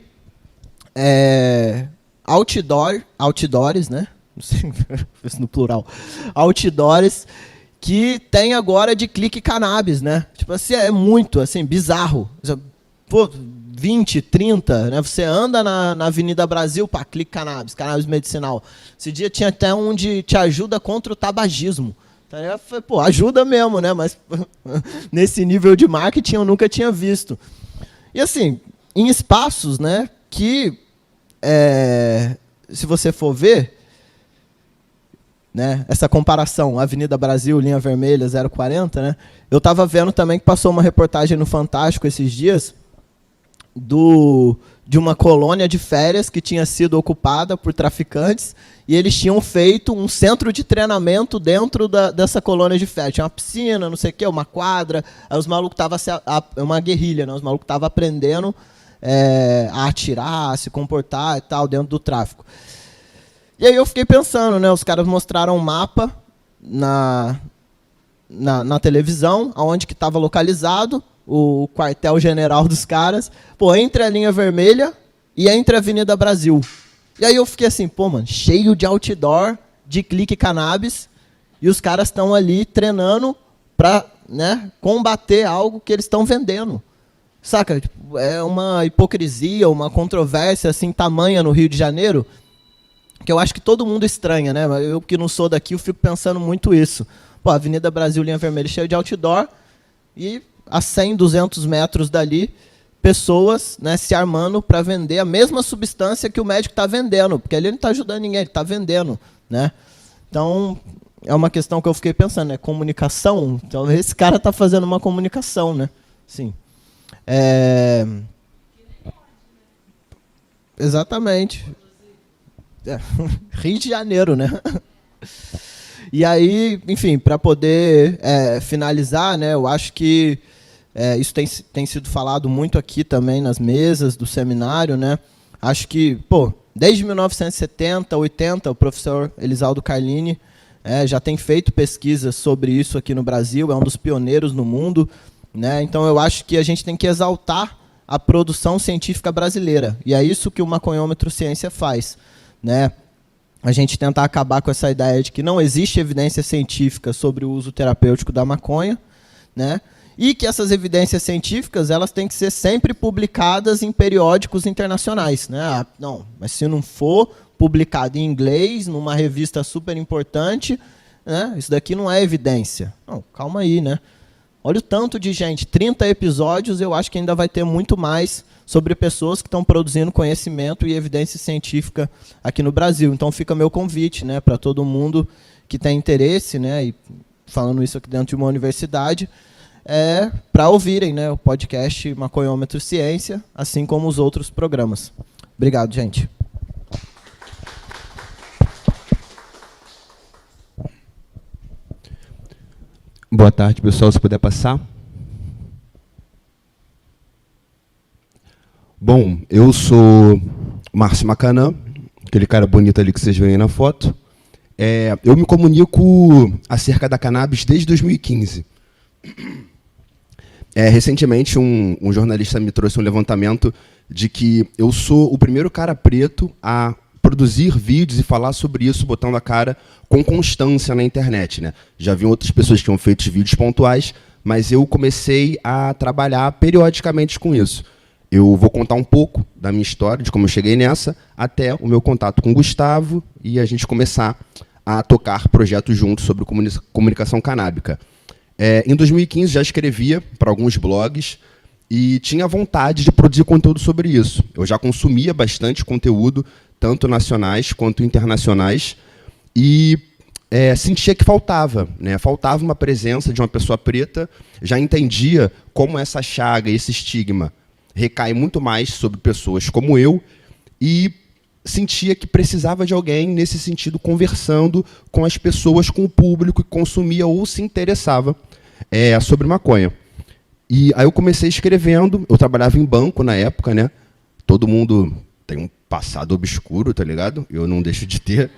outdoors, né? Não sei no plural. Outdoors que tem agora de clique cannabis, né? Tipo assim, é muito assim, bizarro. 20, 30, né? Você anda na Avenida Brasil, clique cannabis medicinal. Esse dia tinha até um de te ajuda contra o tabagismo. Ajuda mesmo, né? Mas nesse nível de marketing eu nunca tinha visto. E assim, em espaços, né, que, se você for ver, né, essa comparação, Avenida Brasil, linha vermelha, 040, né, eu estava vendo também que passou uma reportagem no Fantástico esses dias de uma colônia de férias que tinha sido ocupada por traficantes e eles tinham feito um centro de treinamento dentro dessa colônia de férias. Tinha uma piscina, não sei o quê, uma quadra. Aí os malucos estavam... uma guerrilha, né? Os malucos estavam aprendendo a atirar, a se comportar e tal, dentro do tráfico. E aí eu fiquei pensando, né? Os caras mostraram um mapa na televisão, onde que estava localizado o quartel-general dos caras, entre a linha vermelha e entre a Avenida Brasil. E aí eu fiquei assim, mano, cheio de outdoor, de clique cannabis, e os caras estão ali treinando para, né, combater algo que eles estão vendendo. Saca? É uma hipocrisia, uma controvérsia assim, tamanha no Rio de Janeiro, que eu acho que todo mundo estranha, né? Eu que não sou daqui, eu fico pensando muito isso. Avenida Brasil, linha vermelha, cheio de outdoor, e a 100, 200 metros dali, pessoas, né, se armando para vender a mesma substância que o médico está vendendo, porque ele não está ajudando ninguém, ele está vendendo, né? Então, é uma questão que eu fiquei pensando, né? Comunicação, então esse cara está fazendo uma comunicação, né? Sim. Exatamente. Rio de Janeiro, né? E aí, enfim, para poder finalizar, né, eu acho que isso tem sido falado muito aqui também nas mesas do seminário, né? Acho que, desde 1970, 80, o professor Elisaldo Carlini já tem feito pesquisas sobre isso aqui no Brasil, é um dos pioneiros no mundo, né? Então, eu acho que a gente tem que exaltar a produção científica brasileira, e é isso que o Maconhômetro Ciência faz, né? A gente tentar acabar com essa ideia de que não existe evidência científica sobre o uso terapêutico da maconha, né? E que essas evidências científicas elas têm que ser sempre publicadas em periódicos internacionais, né? Não, mas se não for publicado em inglês, numa revista super importante, né? Isso daqui não é evidência. Não, calma aí, né? Olha o tanto de gente, 30 episódios, eu acho que ainda vai ter muito mais sobre pessoas que estão produzindo conhecimento e evidência científica aqui no Brasil. Então fica meu convite, né, para todo mundo que tem interesse, né, e falando isso aqui dentro de uma universidade, para ouvirem, né, o podcast Maconhômetro Ciência, assim como os outros programas. Obrigado, gente. Boa tarde, pessoal, se puder passar. Bom, eu sou Márcio Macanã, aquele cara bonito ali que vocês veem aí na foto. Eu me comunico acerca da cannabis desde 2015. Recentemente, um jornalista me trouxe um levantamento de que eu sou o primeiro cara preto a produzir vídeos e falar sobre isso, botando a cara com constância na internet, né? Já vi outras pessoas que tinham feito vídeos pontuais, mas eu comecei a trabalhar periodicamente com isso. Eu vou contar um pouco da minha história, de como eu cheguei nessa, até o meu contato com o Gustavo e a gente começar a tocar projetos juntos sobre comunicação canábica. Em 2015, já escrevia para alguns blogs e tinha vontade de produzir conteúdo sobre isso. Eu já consumia bastante conteúdo, tanto nacionais quanto internacionais, e sentia que faltava, né? Faltava uma presença de uma pessoa preta, já entendia como essa chaga, esse estigma, recai muito mais sobre pessoas como eu, e sentia que precisava de alguém, nesse sentido, conversando com as pessoas, com o público que consumia ou se interessava sobre maconha. E aí eu comecei escrevendo, eu trabalhava em banco na época, né? Todo mundo tem um passado obscuro, tá ligado? Eu não deixo de ter.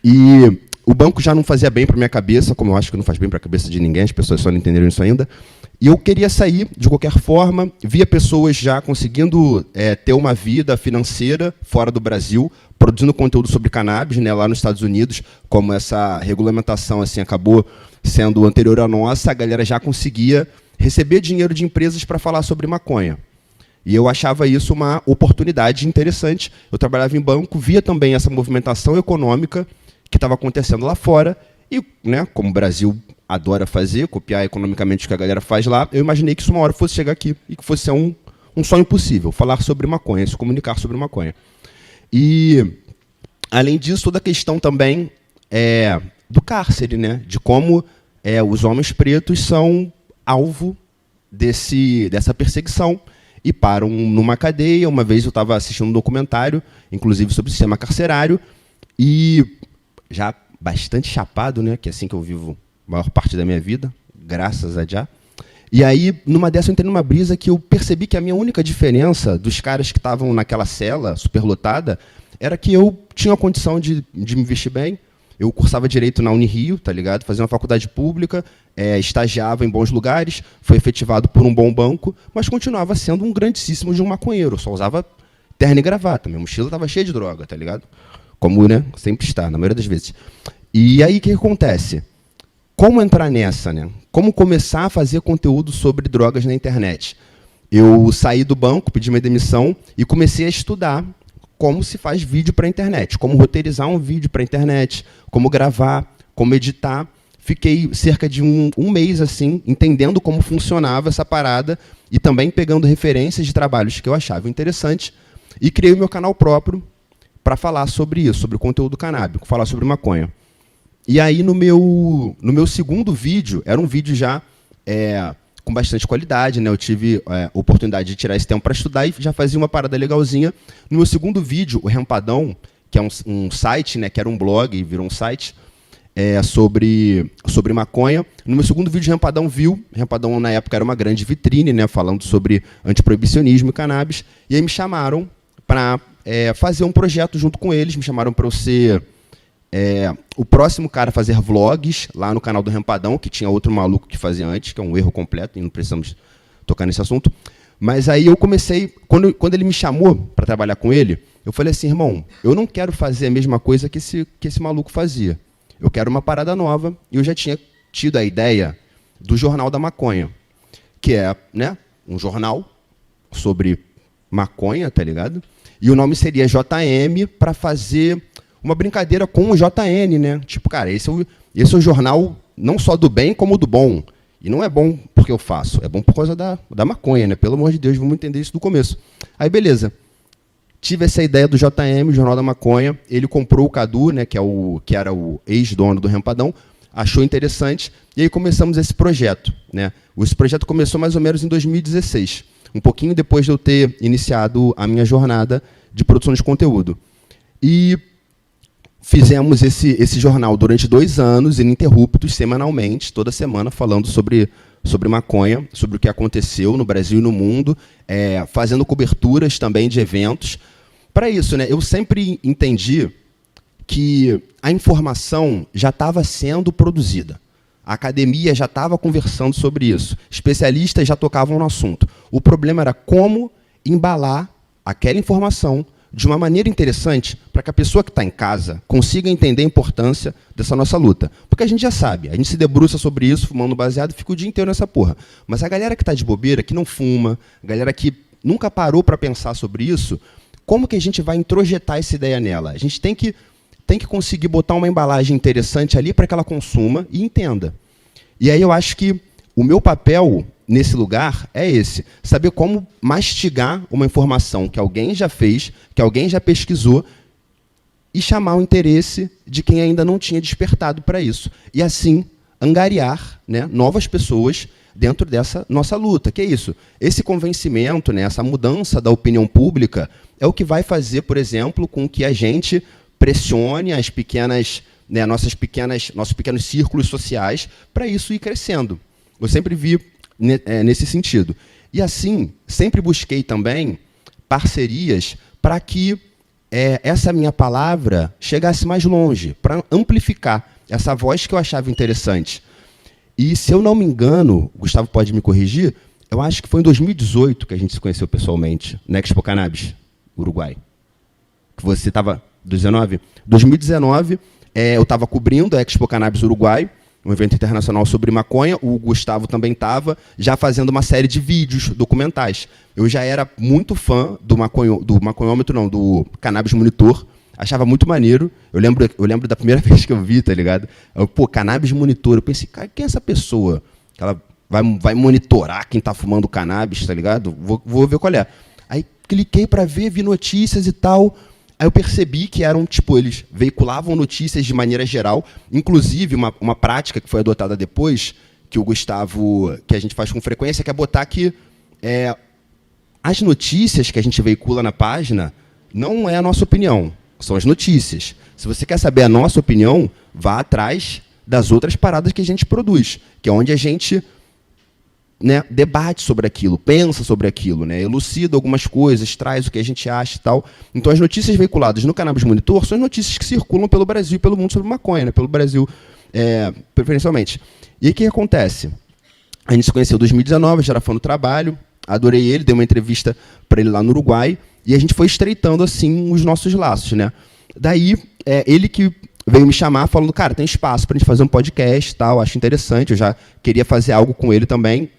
E o banco já não fazia bem para minha cabeça, como eu acho que não faz bem para a cabeça de ninguém, as pessoas só não entenderam isso ainda. E eu queria sair de qualquer forma, via pessoas já conseguindo ter uma vida financeira fora do Brasil, produzindo conteúdo sobre cannabis, né, lá nos Estados Unidos, como essa regulamentação assim, acabou sendo anterior à nossa, a galera já conseguia receber dinheiro de empresas para falar sobre maconha. E eu achava isso uma oportunidade interessante. Eu trabalhava em banco, via também essa movimentação econômica que estava acontecendo lá fora, e, né, como o Brasil adora fazer, copiar economicamente o que a galera faz lá, eu imaginei que isso uma hora fosse chegar aqui e que fosse ser um sonho possível, falar sobre maconha, se comunicar sobre maconha. E, além disso, toda a questão também do cárcere, né, de como os homens pretos são alvo dessa perseguição e param numa cadeia. Uma vez eu estava assistindo um documentário, inclusive sobre o sistema carcerário, e já bastante chapado, né, que é assim que eu vivo a maior parte da minha vida, graças a Já. E aí, numa dessa, eu entrei numa brisa que eu percebi que a minha única diferença dos caras que estavam naquela cela superlotada era que eu tinha a condição de me vestir bem. Eu cursava Direito na Unirio, tá ligado? Fazia uma faculdade pública, estagiava em bons lugares, foi efetivado por um bom banco, mas continuava sendo um grandíssimo de um maconheiro. Eu só usava terno e gravata. Minha mochila estava cheia de droga, tá ligado? Como, né, sempre está, na maioria das vezes. E aí, o que acontece? Como entrar nessa, né? Como começar a fazer conteúdo sobre drogas na internet? Eu saí do banco, pedi minha demissão e comecei a estudar como se faz vídeo para a internet, como roteirizar um vídeo para a internet, como gravar, como editar. Fiquei cerca de um mês assim, entendendo como funcionava essa parada e também pegando referências de trabalhos que eu achava interessantes e criei o meu canal próprio para falar sobre isso, sobre o conteúdo canábico, falar sobre maconha. E aí, no meu segundo vídeo, era um vídeo já com bastante qualidade, né? Eu tive a oportunidade de tirar esse tempo para estudar e já fazia uma parada legalzinha. No meu segundo vídeo, o Rempadão, que é um site, né, que era um blog e virou um site, sobre maconha. No meu segundo vídeo, Rampadão viu. Rampadão, na época, era uma grande vitrine, né, falando sobre antiproibicionismo e cannabis. E aí me chamaram para fazer um projeto junto com eles. Me chamaram para eu ser o próximo cara a fazer vlogs lá no canal do Rampadão, que tinha outro maluco que fazia antes, que é um erro completo, e não precisamos tocar nesse assunto. Mas aí eu comecei, quando ele me chamou para trabalhar com ele, eu falei assim, irmão, eu não quero fazer a mesma coisa que esse maluco fazia. Eu quero uma parada nova, e eu já tinha tido a ideia do Jornal da Maconha, que é, né, um jornal sobre maconha, tá ligado? E o nome seria JM, para fazer uma brincadeira com o JN, né? Tipo, cara, esse é o jornal não só do bem, como do bom. E não é bom porque eu faço, é bom por causa da maconha, né? Pelo amor de Deus, vamos entender isso do começo. Aí, beleza. Tive essa ideia do JM, Jornal da Maconha. Ele comprou o Cadu, né, que era o ex-dono do Rampadão, achou interessante, e aí começamos esse projeto, né? Esse projeto começou mais ou menos em 2016, um pouquinho depois de eu ter iniciado a minha jornada de produção de conteúdo. E fizemos esse jornal durante 2 anos, ininterruptos, semanalmente, toda semana, falando sobre maconha, sobre o que aconteceu no Brasil e no mundo, fazendo coberturas também de eventos. Para isso, né, eu sempre entendi que a informação já estava sendo produzida. A academia já estava conversando sobre isso. Especialistas já tocavam no assunto. O problema era como embalar aquela informação de uma maneira interessante para que a pessoa que está em casa consiga entender a importância dessa nossa luta. Porque a gente já sabe, a gente se debruça sobre isso, fumando baseado, e fica o dia inteiro nessa porra. Mas a galera que está de bobeira, que não fuma, a galera que nunca parou para pensar sobre isso, como que a gente vai introjetar essa ideia nela? A gente tem que conseguir botar uma embalagem interessante ali para que ela consuma e entenda. E aí eu acho que o meu papel nesse lugar é esse, saber como mastigar uma informação que alguém já fez, que alguém já pesquisou, e chamar o interesse de quem ainda não tinha despertado para isso. E assim, angariar, né, novas pessoas dentro dessa nossa luta. Que é isso? Esse convencimento, né, essa mudança da opinião pública é o que vai fazer, por exemplo, com que a gente pressione as pequenas, né, nossos pequenos círculos sociais para isso ir crescendo. Eu sempre vi nesse sentido. E assim, sempre busquei também parcerias para que essa minha palavra chegasse mais longe, para amplificar essa voz que eu achava interessante. E, se eu não me engano, o Gustavo pode me corrigir, eu acho que foi em 2018 que a gente se conheceu pessoalmente, na Expo Cannabis, Uruguai. Que você estava... 2019, eu estava cobrindo a Expo Cannabis Uruguai, um evento internacional sobre maconha. O Gustavo também estava já fazendo uma série de vídeos documentais. Eu já era muito fã do maconhômetro, não, do Cannabis Monitor. Achava muito maneiro. Eu lembro da primeira vez que eu vi, tá ligado? Cannabis Monitor. Eu pensei, cara, quem é essa pessoa? Que ela vai monitorar quem está fumando cannabis, tá ligado? Vou ver qual é. Aí cliquei para ver, vi notícias e tal. Aí eu percebi que eram, tipo, eles veiculavam notícias de maneira geral, inclusive uma prática que foi adotada depois, que o Gustavo, que a gente faz com frequência, que é botar que as notícias que a gente veicula na página não é a nossa opinião, são as notícias. Se você quer saber a nossa opinião, vá atrás das outras paradas que a gente produz, que é onde a gente, né, debate sobre aquilo, pensa sobre aquilo, né, elucida algumas coisas, traz o que a gente acha e tal. Então, as notícias veiculadas no Cannabis Monitor são as notícias que circulam pelo Brasil e pelo mundo sobre maconha, né, pelo Brasil, preferencialmente. E aí, o que acontece? A gente se conheceu em 2019, já era fã do trabalho, adorei ele, dei uma entrevista para ele lá no Uruguai, e a gente foi estreitando, assim, os nossos laços, né. Daí, ele que veio me chamar falando, cara, tem espaço para a gente fazer um podcast e tal, acho interessante, eu já queria fazer algo com ele também,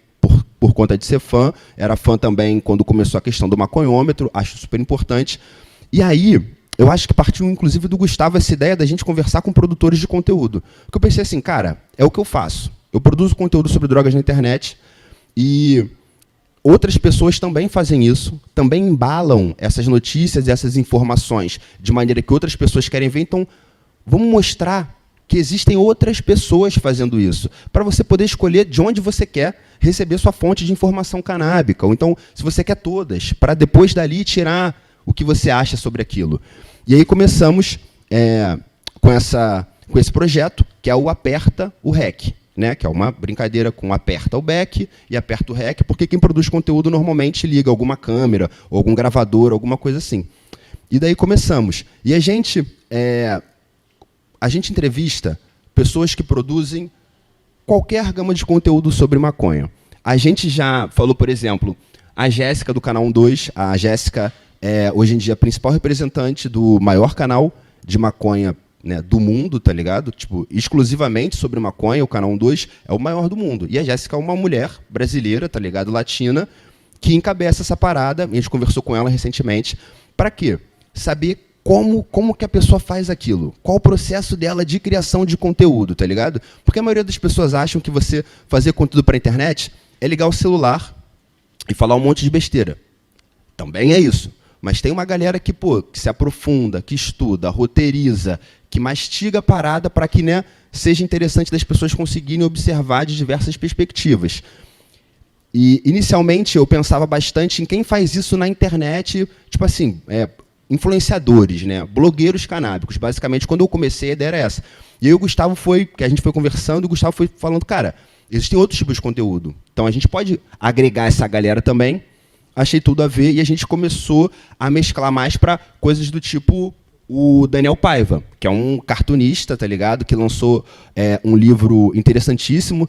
por conta de ser fã, era fã também quando começou a questão do maconhômetro, acho super importante. E aí, eu acho que partiu, inclusive, do Gustavo essa ideia da gente conversar com produtores de conteúdo. Porque eu pensei assim, cara, é o que eu faço. Eu produzo conteúdo sobre drogas na internet e outras pessoas também fazem isso, também embalam essas notícias e essas informações de maneira que outras pessoas querem ver. Então, vamos mostrar que existem outras pessoas fazendo isso, para você poder escolher de onde você quer receber sua fonte de informação canábica. Ou então, se você quer todas, para depois dali tirar o que você acha sobre aquilo. E aí começamos com esse projeto, que é o Aperta o REC, né? Que é uma brincadeira com aperta o back e aperta o REC, porque quem produz conteúdo normalmente liga alguma câmera, ou algum gravador, alguma coisa assim. E daí começamos. E a gente entrevista pessoas que produzem qualquer gama de conteúdo sobre maconha. A gente já falou, por exemplo, a Jéssica do canal 12. A Jéssica é, hoje em dia, a principal representante do maior canal de maconha, né, do mundo, tá ligado? Tipo, exclusivamente sobre maconha, o canal 12 é o maior do mundo. E a Jéssica é uma mulher brasileira, tá ligado? Latina, que encabeça essa parada. A gente conversou com ela recentemente. Para quê? Saber como que a pessoa faz aquilo. Qual o processo dela de criação de conteúdo, tá ligado? Porque a maioria das pessoas acham que você fazer conteúdo para a internet é ligar o celular e falar um monte de besteira. Também é isso. Mas tem uma galera que, que se aprofunda, que estuda, roteiriza, que mastiga a parada para que, né, seja interessante das pessoas conseguirem observar de diversas perspectivas. E, inicialmente, eu pensava bastante em quem faz isso na internet, tipo assim, influenciadores, né, blogueiros canábicos. Basicamente, quando eu comecei, a ideia era essa. E aí o Gustavo que a gente foi conversando, e o Gustavo foi falando, cara, existem outros tipos de conteúdo. Então, a gente pode agregar essa galera também. Achei tudo a ver, e a gente começou a mesclar mais para coisas do tipo o Daniel Paiva, que é um cartunista, tá ligado? Que lançou um livro interessantíssimo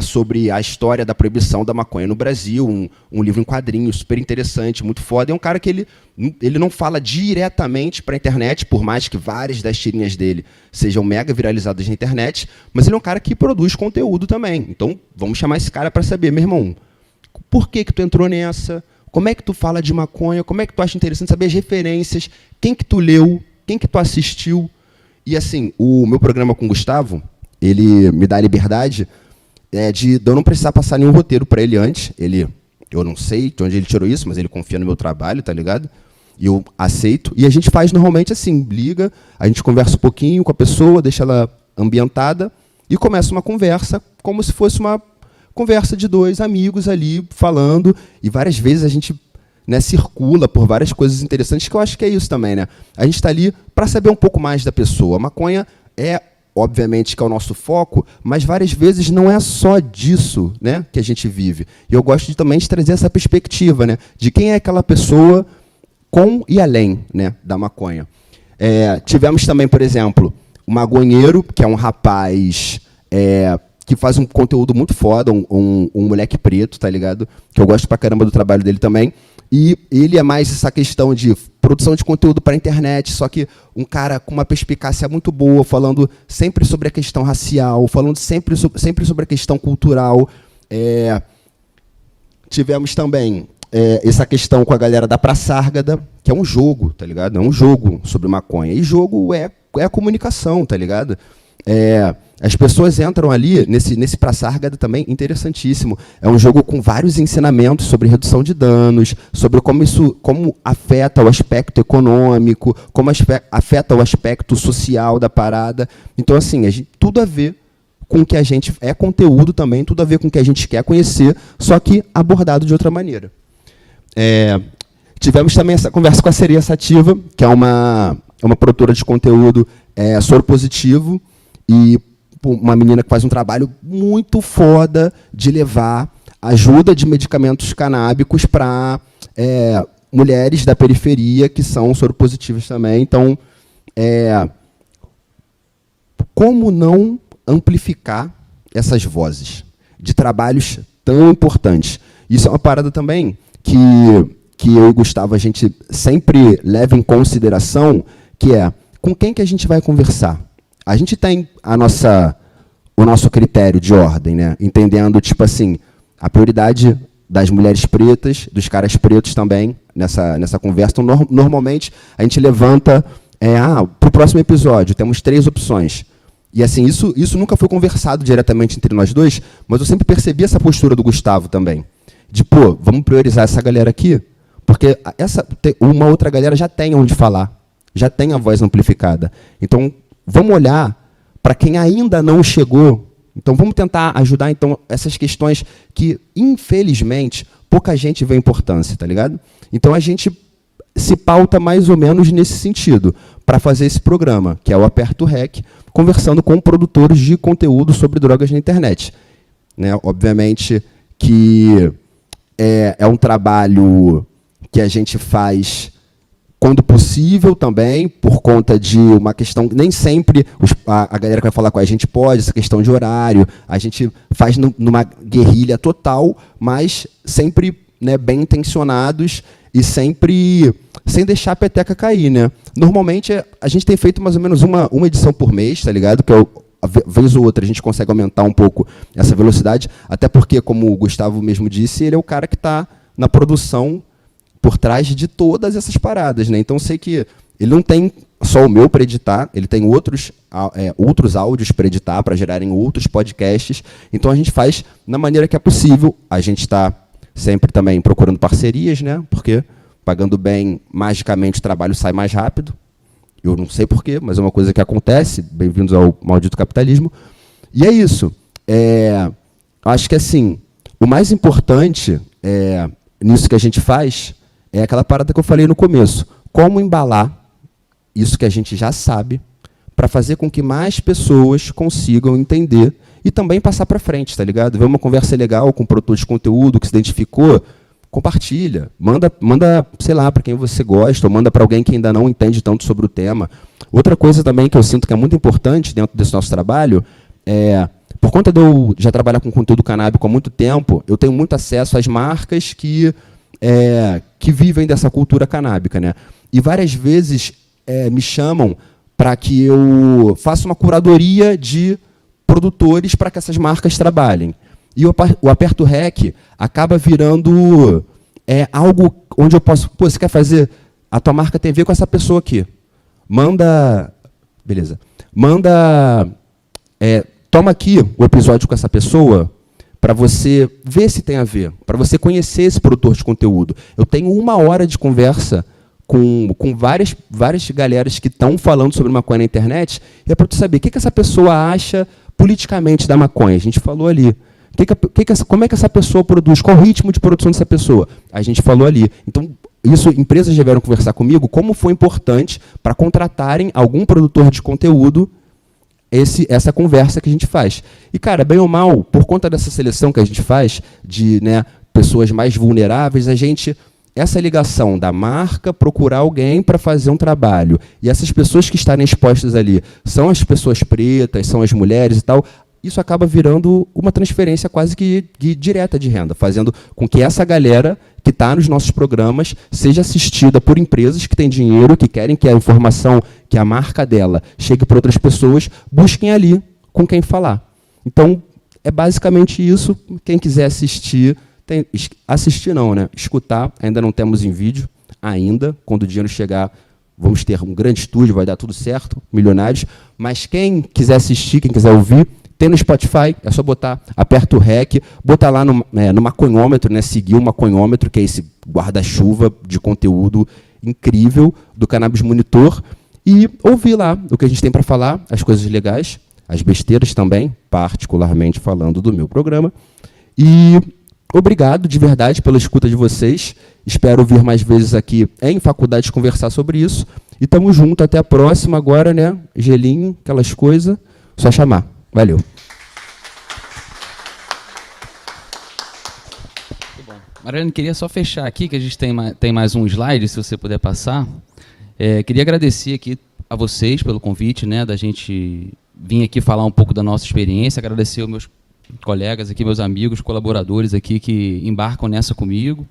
sobre a história da proibição da maconha no Brasil, um livro em quadrinhos, super interessante, muito foda. É um cara que ele não fala diretamente para a internet, por mais que várias das tirinhas dele sejam mega viralizadas na internet, mas ele é um cara que produz conteúdo também. Então, vamos chamar esse cara para saber, meu irmão, por que tu entrou nessa? Como é que tu fala de maconha? Como é que tu acha interessante saber as referências? Quem que tu leu? Quem que tu assistiu? E, assim, o meu programa com o Gustavo, ele me dá a liberdade de eu não precisar passar nenhum roteiro para ele antes. Eu não sei de onde ele tirou isso, mas ele confia no meu trabalho, tá ligado? E eu aceito. E a gente faz normalmente assim, liga, a gente conversa um pouquinho com a pessoa, deixa ela ambientada e começa uma conversa como se fosse uma conversa de dois amigos ali falando, e várias vezes a gente, né, circula por várias coisas interessantes, que eu acho que é isso também, né? A gente está ali para saber um pouco mais da pessoa. A maconha obviamente, que é o nosso foco, mas várias vezes não é só disso, né, que a gente vive. E eu gosto também de trazer essa perspectiva, né, de quem é aquela pessoa com e além, né, da maconha. Tivemos também, por exemplo, o Magonheiro, que é um rapaz que faz um conteúdo muito foda, um moleque preto, tá ligado? Que eu gosto pra caramba do trabalho dele também. E ele é mais essa questão de produção de conteúdo para a internet, só que um cara com uma perspicácia muito boa, falando sempre sobre a questão racial, falando sempre sobre a questão cultural. Tivemos também essa questão com a galera da Praçárgada, que é um jogo, tá ligado? É um jogo sobre maconha. E jogo é a comunicação, tá ligado? As pessoas entram ali, nesse Praçárgada também, interessantíssimo. É um jogo com vários ensinamentos sobre redução de danos, sobre como afeta o aspecto econômico, como afeta o aspecto social da parada. Então, assim, tudo a ver com o que a gente... É conteúdo também, tudo a ver com o que a gente quer conhecer, só que abordado de outra maneira. Tivemos também essa conversa com a Sereia Sativa, que é uma produtora de conteúdo soropositivo, e uma menina que faz um trabalho muito foda de levar ajuda de medicamentos canábicos para mulheres da periferia que são soropositivas também. Então, como não amplificar essas vozes de trabalhos tão importantes? Isso é uma parada também que eu e o Gustavo, a gente sempre leva em consideração, que é com quem que a gente vai conversar. A gente tem o nosso critério de ordem, né? Entendendo, tipo assim, a prioridade das mulheres pretas, dos caras pretos também, nessa conversa. Então, normalmente, a gente levanta, para o próximo episódio, temos 3 opções. E, assim, isso nunca foi conversado diretamente entre nós dois, mas eu sempre percebi essa postura do Gustavo também. De, vamos priorizar essa galera aqui, porque uma outra galera já tem onde falar, já tem a voz amplificada. Então, vamos olhar para quem ainda não chegou. Então, vamos tentar ajudar essas questões que, infelizmente, pouca gente vê importância, tá ligado? Então, a gente se pauta mais ou menos nesse sentido, para fazer esse programa, que é o Aperto REC, conversando com produtores de conteúdo sobre drogas na internet. Né? Obviamente que é um trabalho que a gente faz quando possível também, por conta de uma questão, nem sempre a galera que vai falar com a gente pode, essa questão de horário, a gente faz numa guerrilha total, mas sempre, né, bem intencionados e sempre sem deixar a peteca cair, né? Normalmente a gente tem feito mais ou menos uma edição por mês, tá ligado? Que vez ou outra a gente consegue aumentar um pouco essa velocidade, até porque, como o Gustavo mesmo disse, ele é o cara que está na produção por trás de todas essas paradas, né? Então, sei que ele não tem só o meu para editar, ele tem outros áudios para editar, para gerarem outros podcasts. Então, a gente faz na maneira que é possível. A gente está sempre também procurando parcerias, né? Porque pagando bem, magicamente, o trabalho sai mais rápido. Eu não sei porquê, mas é uma coisa que acontece. Bem-vindos ao maldito capitalismo. E é isso. Acho que, assim, o mais importante nisso que a gente faz é aquela parada que eu falei no começo. Como embalar isso que a gente já sabe para fazer com que mais pessoas consigam entender e também passar para frente, tá ligado? Ver uma conversa legal com um produtor de conteúdo que se identificou, compartilha, manda, sei lá, para quem você gosta, ou manda para alguém que ainda não entende tanto sobre o tema. Outra coisa também que eu sinto que é muito importante dentro desse nosso trabalho por conta de eu já trabalhar com conteúdo canábico há muito tempo, eu tenho muito acesso às marcas que vivem dessa cultura canábica, né? E várias vezes me chamam para que eu faça uma curadoria de produtores para que essas marcas trabalhem. E o Aperto REC acaba virando algo onde eu posso... Pô, você quer fazer... A tua marca tem a ver com essa pessoa aqui. Manda... Beleza. Manda... toma aqui o episódio com essa pessoa para você ver se tem a ver, para você conhecer esse produtor de conteúdo. Eu tenho 1 hora de conversa com várias galeras que estão falando sobre maconha na internet, e é para tu saber o que essa pessoa acha politicamente da maconha. A gente falou ali. Como é que essa pessoa produz? Qual o ritmo de produção dessa pessoa? A gente falou ali. Então, empresas já vieram conversar comigo como foi importante para contratarem algum produtor de conteúdo essa conversa que a gente faz. E, cara, bem ou mal, por conta dessa seleção que a gente faz de, né, pessoas mais vulneráveis, essa ligação da marca procurar alguém para fazer um trabalho, e essas pessoas que estarem expostas ali são as pessoas pretas, são as mulheres e tal, isso acaba virando uma transferência quase que direta de renda, fazendo com que essa galera que está nos nossos programas seja assistida por empresas que têm dinheiro, que querem que a informação, que a marca dela chegue para outras pessoas, busquem ali com quem falar. Então, é basicamente isso. Quem quiser assistir, assistir não, né? Escutar, ainda não temos em vídeo, ainda. Quando o dinheiro chegar, vamos ter um grande estúdio, vai dar tudo certo, milionários. Mas quem quiser assistir, quem quiser ouvir, tem no Spotify, é só aperta o REC, botar lá no maconhômetro, né, seguir o maconhômetro, que é esse guarda-chuva de conteúdo incrível do Cannabis Monitor, e ouvir lá o que a gente tem para falar, as coisas legais, as besteiras também, particularmente falando do meu programa. E obrigado de verdade pela escuta de vocês. Espero vir mais vezes aqui em faculdade conversar sobre isso. E tamo junto, até a próxima agora, né? Gelinho, aquelas coisas, só chamar. Valeu. Mariana, queria só fechar aqui, que a gente tem mais um slide, se você puder passar. Queria agradecer aqui a vocês pelo convite, né, da gente vir aqui falar um pouco da nossa experiência, agradecer aos meus colegas aqui, meus amigos, colaboradores aqui que embarcam nessa comigo.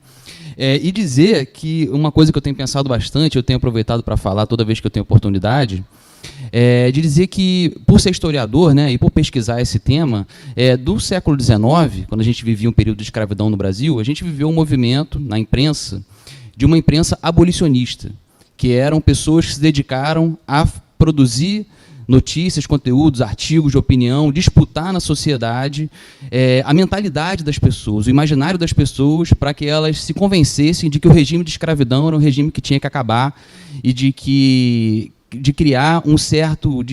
E dizer que uma coisa que eu tenho pensado bastante, eu tenho aproveitado para falar toda vez que eu tenho oportunidade, de dizer que, por ser historiador, né, e por pesquisar esse tema, do século XIX, quando a gente vivia um período de escravidão no Brasil, a gente viveu um movimento na imprensa, de uma imprensa abolicionista, que eram pessoas que se dedicaram a produzir notícias, conteúdos, artigos de opinião, disputar na sociedade a mentalidade das pessoas, o imaginário das pessoas, para que elas se convencessem de que o regime de escravidão era um regime que tinha que acabar e de criar um certo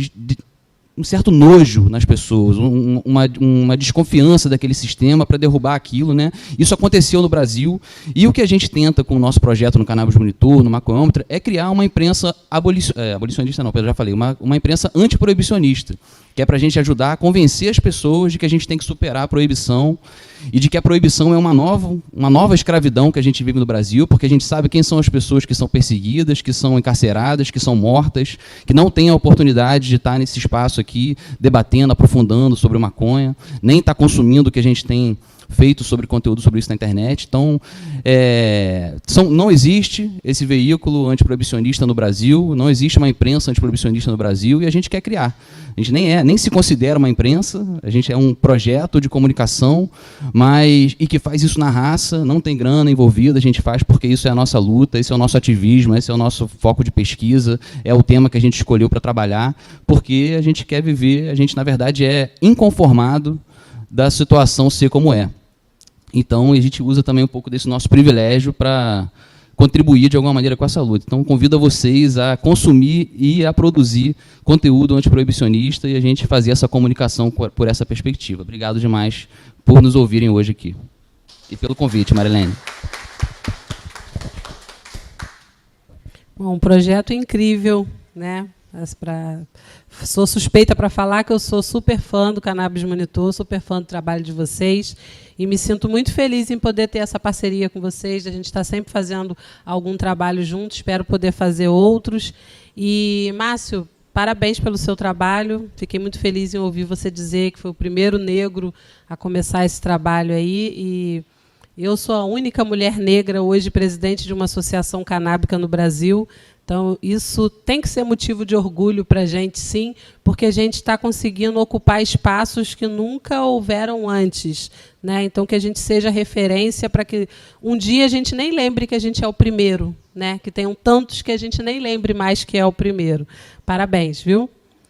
um certo nojo nas pessoas, uma desconfiança daquele sistema para derrubar aquilo, né? Isso aconteceu no Brasil, e o que a gente tenta com o nosso projeto no Cannabis Monitor, no Maconhômetro, é criar uma imprensa abolicionista, não, eu já falei, uma imprensa antiproibicionista, que é para a gente ajudar a convencer as pessoas de que a gente tem que superar a proibição e de que a proibição é uma nova escravidão que a gente vive no Brasil, porque a gente sabe quem são as pessoas que são perseguidas, que são encarceradas, que são mortas, que não têm a oportunidade de estar nesse espaço aqui, debatendo, aprofundando sobre maconha, nem estar consumindo o que a gente tem feito sobre conteúdo sobre isso na internet. Então, não existe esse veículo antiproibicionista no Brasil, não existe uma imprensa antiproibicionista no Brasil, e a gente quer criar. A gente nem se considera uma imprensa, a gente é um projeto de comunicação, e que faz isso na raça, não tem grana envolvida, a gente faz porque isso é a nossa luta, esse é o nosso ativismo, esse é o nosso foco de pesquisa, é o tema que a gente escolheu para trabalhar, porque a gente quer viver, a gente, na verdade, é inconformado da situação ser como é. Então, a gente usa também um pouco desse nosso privilégio para contribuir de alguma maneira com essa luta. Então, convido a vocês a consumir e a produzir conteúdo antiproibicionista e a gente fazer essa comunicação por essa perspectiva. Obrigado demais por nos ouvirem hoje aqui. E pelo convite, Marilene. Bom, um projeto incrível, né? Sou suspeita para falar que eu sou super fã do Cannabis Monitor, super fã do trabalho de vocês, e me sinto muito feliz em poder ter essa parceria com vocês. A gente está sempre fazendo algum trabalho junto, espero poder fazer outros. E, Márcio, parabéns pelo seu trabalho. Fiquei muito feliz em ouvir você dizer que foi o primeiro negro a começar esse trabalho aí. E eu sou a única mulher negra hoje presidente de uma associação canábica no Brasil. Então, isso tem que ser motivo de orgulho para a gente, sim, porque a gente está conseguindo ocupar espaços que nunca houveram antes, né? Então, que a gente seja referência para que um dia a gente nem lembre que a gente é o primeiro, né? Que tenham tantos que a gente nem lembre mais que é o primeiro. Parabéns, viu?